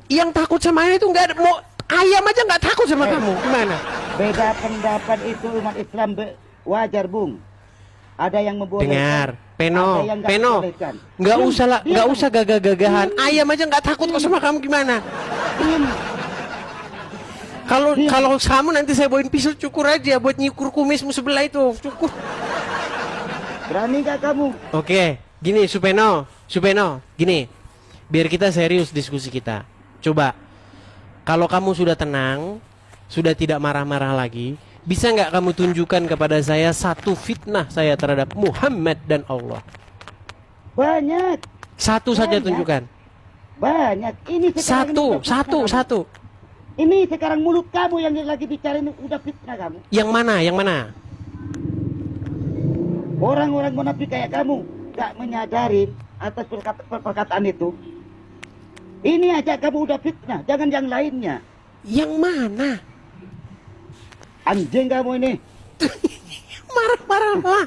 yang takut sama Anda itu nggak ada. Mau ayam aja nggak takut sama kamu. Gimana? Beda pendapat itu umat Islam wajar, Bung. Ada yang membolehkan. Dengar, Peno, ada yang nggak Peno, membolehkan. nggak Diam, usah lah, diam nggak kamu. usah gagah-gagahan. Ayam aja nggak takut kok sama kamu gimana? Diam. Kalau Diam. kalau kamu nanti saya bawain pisau cukur aja buat nyikur kumismu sebelah itu, cukur. Berani gak kamu? Oke, gini Supeno, gini, biar kita serius diskusi kita. Coba, kalau kamu sudah tenang, sudah tidak marah-marah lagi, bisa nggak kamu tunjukkan kepada saya satu fitnah saya terhadap Muhammad dan Allah? Banyak, Satu saja Banyak. tunjukkan. banyak. Ini sekarang ini udah fitnah kamu. Satu. Ini sekarang mulut kamu yang lagi bicara ini udah fitnah kamu. Yang mana? Yang mana? Orang-orang munafik kayak kamu gak menyadari atas perkataan itu. Ini aja kamu udah fitnah, jangan yang lainnya. Yang mana? Anjing kamu ini. Marah-marah.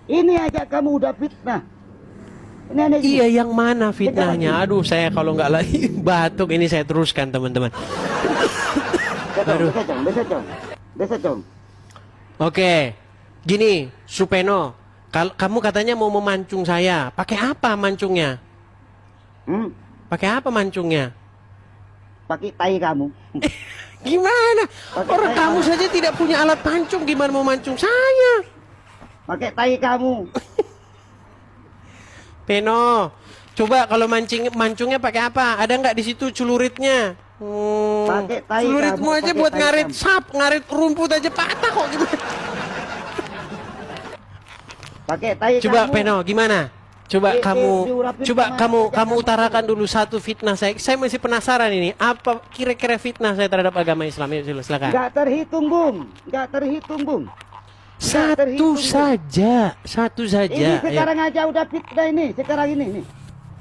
Ini aja kamu udah fitnah. Ini aneh gini. Iya, yang mana fitnahnya? Aduh, saya kalau nggak lagi batuk ini saya teruskan teman-teman. Bisa cong. Oke, gini, Supeno, kamu katanya mau memancung saya. Pakai apa mancungnya? Pakai apa mancungnya? Pakai tai kamu. Gimana? Pakai Orang tai kamu kamu. saja tidak punya alat pancung, gimana mau mancung saya? Pakai tai kamu. Peno, coba kalau mancungnya pakai apa? Ada nggak di situ celuritnya? Pakai tai Celuritmu kamu, aja pakai buat tai ngarit kamu. ngarit rumput aja patah kok gimana? Pakai tai Coba kamu. Peno, gimana? Coba diurapin sama kamu aja utarakan dulu satu fitnah saya. Saya masih penasaran ini. Apa kira-kira fitnah saya terhadap agama Islam? Yuk, silakan. Gak terhitung, Bung. Gak terhitung, Bung. Satu saja. Ini Ayo. sekarang aja udah fitnah ini. Sekarang ini nih.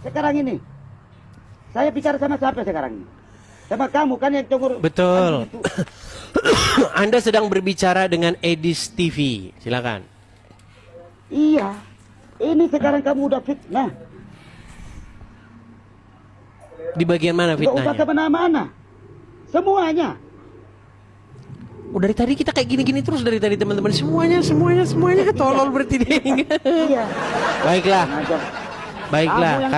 Sekarang ini. Saya bicara sama siapa sekarang ini? Sama kamu kan yang congor. Betul. Itu. Anda sedang berbicara dengan Edis TV. Silakan. Iya. Ini sekarang kamu udah fitnah. Di bagian mana Gak usah fitnahnya? kemana-mana. Semuanya. Oh, dari tadi kita kayak gini-gini terus dari tadi teman-teman. Semuanya tolol berarti dia. Iya. Baiklah. Ngajar. Baiklah, Kamu yang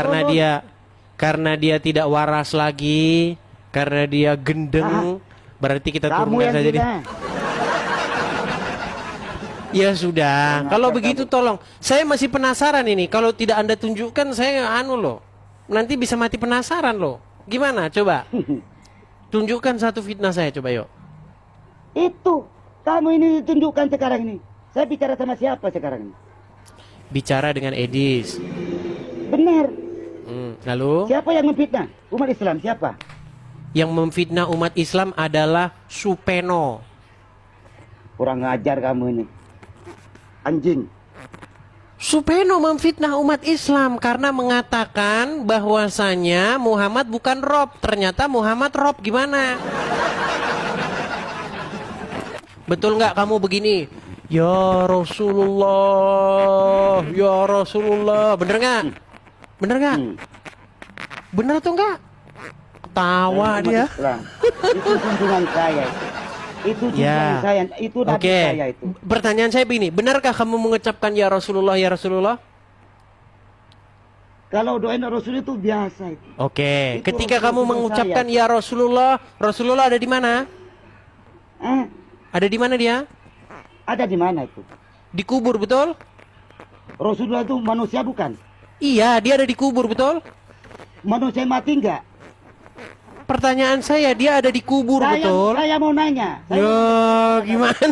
karena tolol. dia tidak waras lagi, karena dia gendeng, berarti kita Kamu turunkan yang saja dia. gila. Ya sudah, kalau begitu tolong. Saya masih penasaran ini. Kalau tidak Anda tunjukkan, saya loh. Nanti bisa mati penasaran loh. Gimana? Coba. Tunjukkan satu fitnah saya, coba yuk. Itu. Kamu ini ditunjukkan sekarang ini. Saya bicara sama siapa sekarang ini? Bicara dengan Edis. Benar. Lalu, Siapa yang memfitnah? Umat Islam siapa? yang memfitnah umat Islam adalah Supeno. Kurang ngajar kamu ini. Anjing. Supeno memfitnah umat Islam karena mengatakan bahwasanya Muhammad bukan Rob. Ternyata Muhammad Rob. Gimana? Betul nggak kamu begini? Ya Rasulullah, ya Rasulullah. Bener nggak? Bener nggak? Bener atau enggak? Ketawa Umat dia. Islam. Itu junjungan saya itu. Itu junjungan Ya. saya. Itu nabi Oke. saya itu. Pertanyaan saya begini, benarkah kamu mengucapkan ya Rasulullah, ya Rasulullah? Kalau doain Rasul itu biasa itu. Oke. Itu Ketika Rasulullah kamu mengucapkan saya. ya Rasulullah, Rasulullah ada di mana? Eh, Ada di mana dia? ada di mana itu? Dikubur, betul? Rasulullah itu manusia bukan? Iya, dia ada dikubur, betul? Manusia mati enggak? Pertanyaan saya, dia ada dikubur, betul? Saya mau nanya. Saya mau Ya, nanya. gimana?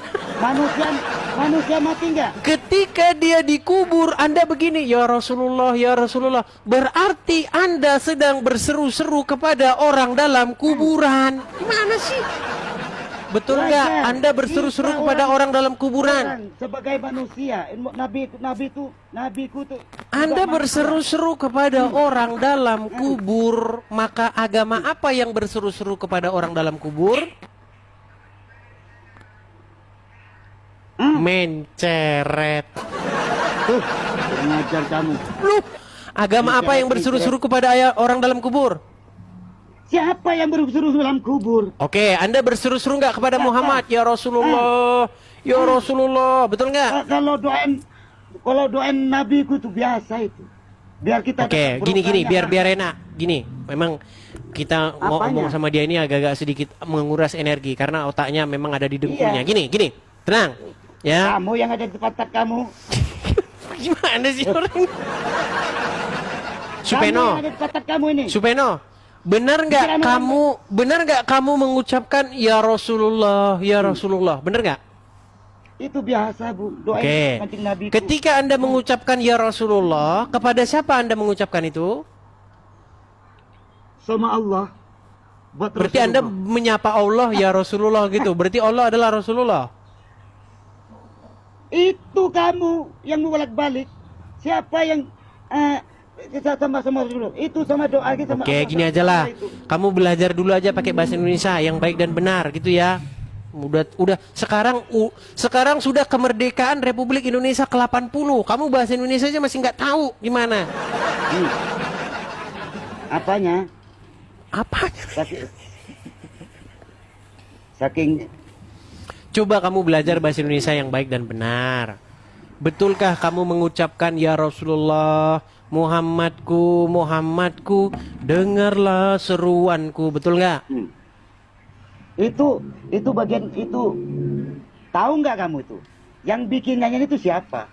Manusia mati enggak? Ketika dia dikubur, Anda begini, ya Rasulullah, ya Rasulullah. Berarti Anda sedang berseru-seru kepada orang dalam kuburan. Gimana sih? Betul nggak? Wajar. Anda berseru-seru Kita kepada orang dalam kuburan. Orang sebagai manusia, nabiku tuh. Anda juga berseru-seru kepada orang dalam kubur. Maka agama apa yang berseru-seru kepada orang dalam kubur? Menceret. Tuh, mengajar kamu. Loh, agama apa yang berseru-seru kepada orang dalam kubur? Siapa yang berseru dalam kubur? Oke, Anda berseru-seru nggak kepada Muhammad? Ya Rasulullah, ya Rasulullah, betul nggak? Kalau doain nabiku itu biasa itu. Biar kita Oke, dapat gini, berkahnya. biar enak. Gini, memang kita ngomong Apanya? sama dia ini agak-agak sedikit menguras energi karena otaknya memang ada di dengkulnya. Iya. Gini, tenang. Ya. Kamu yang ada di pantat kamu. Gimana sih orang? Supeno. Kamu yang ada di kotak kamu ini. Supeno, benar nggak kamu mengucapkan ya Rasulullah, ya Rasulullah, benar nggak? Itu biasa, Bu. Doa Oke. kancing Nabi. Ketika Anda mengucapkan ya Rasulullah, kepada siapa Anda mengucapkan itu? Sama Allah. Buat Berarti Anda Rasulullah. menyapa Allah ya Rasulullah gitu. Berarti Allah adalah Rasulullah. Itu kamu yang bolak-balik. Siapa yang sama Rasulullah? Itu sama doa kita sama Oke, Allah. gini aja lah. Itu. Kamu belajar dulu aja pakai bahasa Indonesia yang baik dan benar gitu ya. Udah sekarang sudah kemerdekaan Republik Indonesia ke-80. Kamu bahasa Indonesia aja masih nggak tahu gimana. Apanya? Apanya? Saking Coba kamu belajar bahasa Indonesia yang baik dan benar. Betulkah kamu mengucapkan ya Rasulullah, Muhammadku, Muhammadku, dengarlah seruanku, betul nggak? itu bagian itu. Tahu nggak kamu itu? Yang bikin nyanyian itu siapa?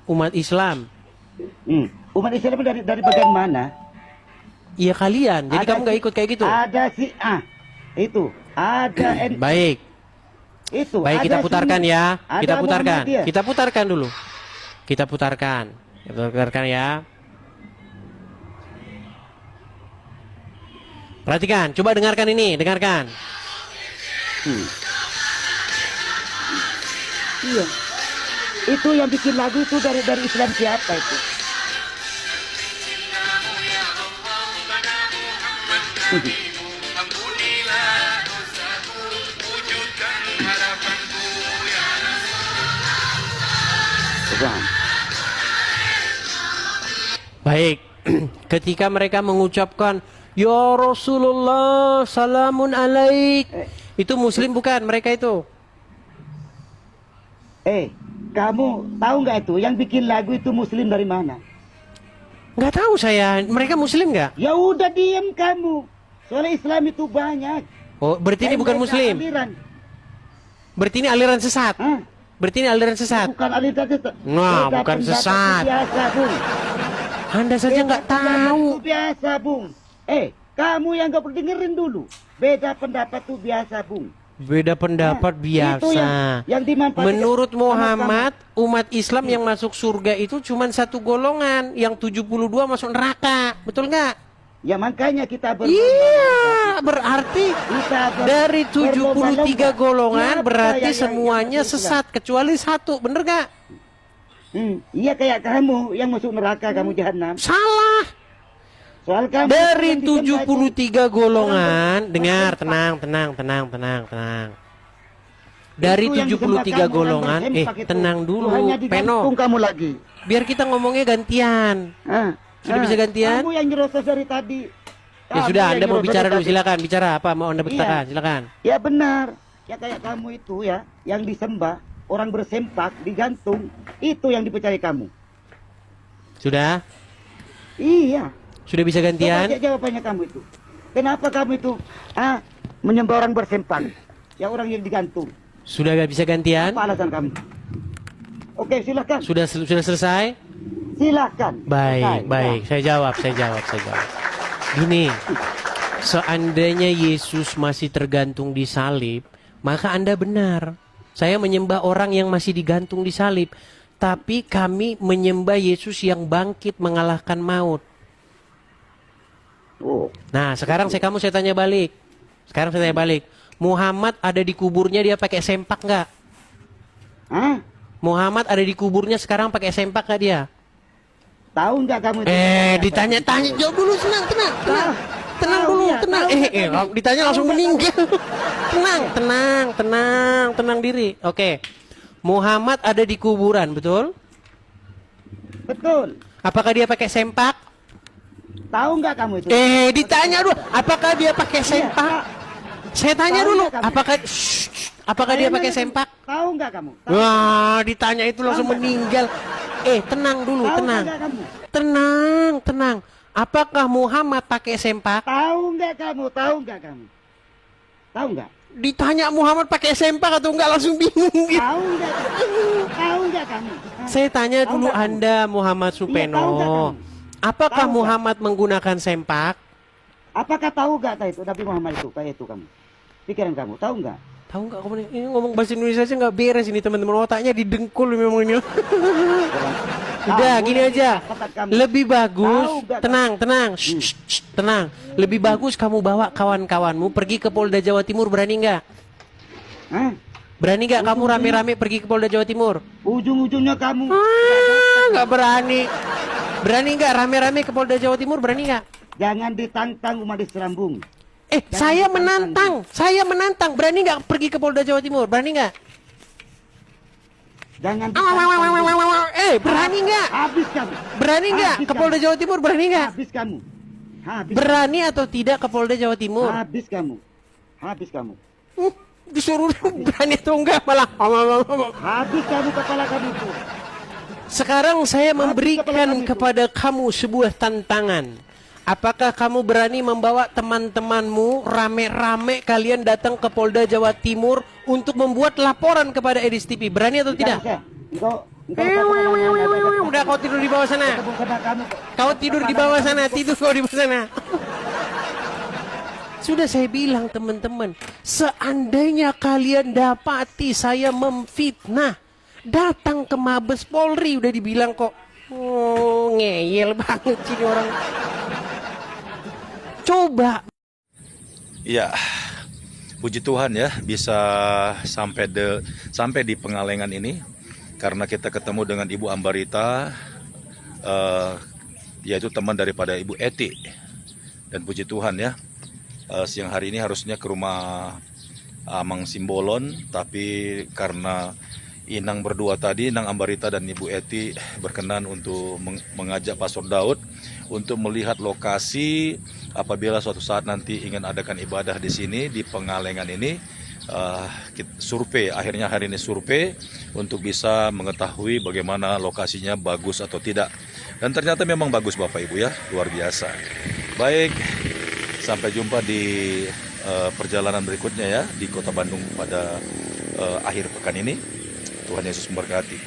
Umat Islam. Umat Islam dari bagian mana? Iya kalian. Jadi Ada kamu nggak si- ikut kayak gitu. Ada si itu. Ada Baik. itu. Baik, ada kita putarkan si- ya. ada Kita putarkan. Muhammadiyah. Kita putarkan dulu. Kita putarkan. Kita putarkan ya. Perhatikan, coba dengarkan ini, dengarkan. Iya. Itu yang bikin lagu itu dari Islam siapa itu? Bang. Baik. Ketika mereka mengucapkan ya Rasulullah salamun alaik, itu muslim bukan mereka itu? Kamu tahu nggak itu yang bikin lagu itu muslim dari mana? Nggak tahu saya. Mereka muslim nggak? Ya udah diam kamu. Soalnya Islam itu banyak. Oh, berarti ini bukan Mereka muslim. aliran. Berarti ini aliran sesat. Hah? Berarti ini aliran sesat. Bukan aliran sesat. Nah, Beda bukan pendapat sesat. itu biasa, Bung. Anda saja Beda nggak pendapat tahu. itu biasa, Bung. Kamu yang nggak perlu dengerin dulu. Beda pendapat itu biasa, Bung. Beda pendapat Itu biasa. yang dimanfaatkan Menurut sama Muhammad, umat Islam yang masuk surga itu cuma satu golongan, yang 72 masuk neraka. Betul nggak? Ya makanya kita Iya, berarti Kita dari 73 golongan Siapa berarti yang semuanya masuk sesat kecuali satu. Bener nggak? Iya kayak kamu yang masuk neraka, kamu jahanam. Salah. Soal kamu Dari yang disembah itu. 73 golongan, dengar, tenang. Dari Itu yang 73 disembah kamu, golongan, orang bersempak itu. tenang dulu, Tuhannya digantung Peno. kamu lagi. Biar kita ngomongnya gantian. Sudah bisa gantian? Kamu yang nyerocos dari tadi. Ya Kamu sudah, yang Anda mau nyerocos bicara dari dulu, tadi. silakan. Bicara apa mau Anda berkatakan, Iya. silakan. Ya benar. Ya kayak kamu itu ya, yang disembah, orang bersempak, digantung, itu yang dipercaya kamu. Sudah? Iya. Sudah bisa Coba gantian? aja jawabannya kamu itu. Kenapa kamu itu menyembah orang bersempak? Ya orang yang digantung. Sudah gak bisa gantian? Apa alasan kamu? Oke, silakan. Sudah selesai? Silakan. Baik, Selesai. baik. Saya jawab. Gini, seandainya Yesus masih tergantung di salib, maka Anda benar. Saya menyembah orang yang masih digantung di salib. Tapi kami menyembah Yesus yang bangkit mengalahkan maut. Oh, Nah, sekarang saya tanya balik. Muhammad ada di kuburnya dia pakai sempak nggak? Muhammad ada di kuburnya sekarang pakai sempak nggak dia? tahu nggak kamu itu? Ditanya-tanya, jawab dulu, tenang dulu, ya, tenang. Ditanya langsung meninggal. tenang diri. Oke. Muhammad ada di kuburan, betul? Betul. Apakah dia pakai sempak? Tahu nggak kamu itu? Ditanya dulu, apakah dia pakai sempak? Saya tanya Tahu dulu, nggak kamu? apakah dia Saya pakai nanya, sempak? Tahu nggak kamu? Wah, ditanya itu langsung Tahu nggak? meninggal. Tenang dulu, Tahu tenang. nggak kamu? Tenang. Apakah Muhammad pakai sempak? Tahu nggak kamu? Tahu nggak? Ditanya Muhammad pakai sempak atau enggak langsung bingung gitu. Tahu nggak kamu? Tahu nggak kamu? Saya tanya Tahu dulu nggak kamu? Anda Muhammad Iya, tahu nggak Supeno. kamu? Apakah Tahu Muhammad menggunakan sempak? Apakah tahu gak itu Nabi Muhammad itu kayak itu kamu? Pikiran kamu tahu nggak? Tahu nggak kamu ini ngomong bahasa Indonesia aja nggak beres ini teman-teman, otaknya didengkul memang ini. Udah Tahu gini nggak aja. kata kamu? Lebih bagus, Tahu nggak? tenang. Shh, tenang. Lebih bagus kamu bawa kawan-kawanmu pergi ke Polda Jawa Timur, berani nggak? Hah? Berani nggak kamu rame-rame pergi ke Polda Jawa Timur? Ujung-ujungnya kamu Nggak berani. Berani nggak rame-rame ke Polda Jawa Timur? Berani nggak? jangan ditantang umat Islam, Bung. Saya menantang. Berani nggak pergi ke Polda Jawa Timur? Berani nggak? Jangan ditantang. Berani nggak? Habis kamu. Berani nggak Habis ke Polda kamu. Jawa Timur? Berani nggak? Habis kamu. Habis. Berani atau tidak ke Polda Jawa Timur? Habis kamu. Habis kamu. Disuruh berani atau enggak malah. Habis kamu kepala kamu itu. Sekarang saya kepala memberikan kamu itu. kepada kamu sebuah tantangan. Apakah kamu berani membawa teman-temanmu rame-rame kalian datang ke Polda Jawa Timur untuk membuat laporan kepada Edis TV? Berani atau tidak? Engkau Udah kau tidur di bawah sana. Kau tidur di bawah sana, tidur kau di bawah sana. Sudah saya bilang teman-teman, seandainya kalian dapati saya memfitnah, datang ke Mabes Polri, udah dibilang kok. Oh, ngeyel banget sini orang. Coba. Ya, puji Tuhan ya bisa sampai di Pengalengan ini karena kita ketemu dengan Ibu Ambarita, yaitu teman daripada Ibu Eti. Dan puji Tuhan ya, siang hari ini harusnya ke rumah Amang Simbolon, tapi karena Inang berdua tadi, Inang Ambarita dan Ibu Eti berkenan untuk mengajak Pastor Daud untuk melihat lokasi apabila suatu saat nanti ingin adakan ibadah di sini di Pengalengan ini. Survei, akhirnya hari ini survei untuk bisa mengetahui bagaimana lokasinya bagus atau tidak. Dan ternyata memang bagus Bapak Ibu ya, luar biasa. Baik, sampai jumpa di perjalanan berikutnya ya di Kota Bandung pada akhir pekan ini. Tuhan Yesus memberkati.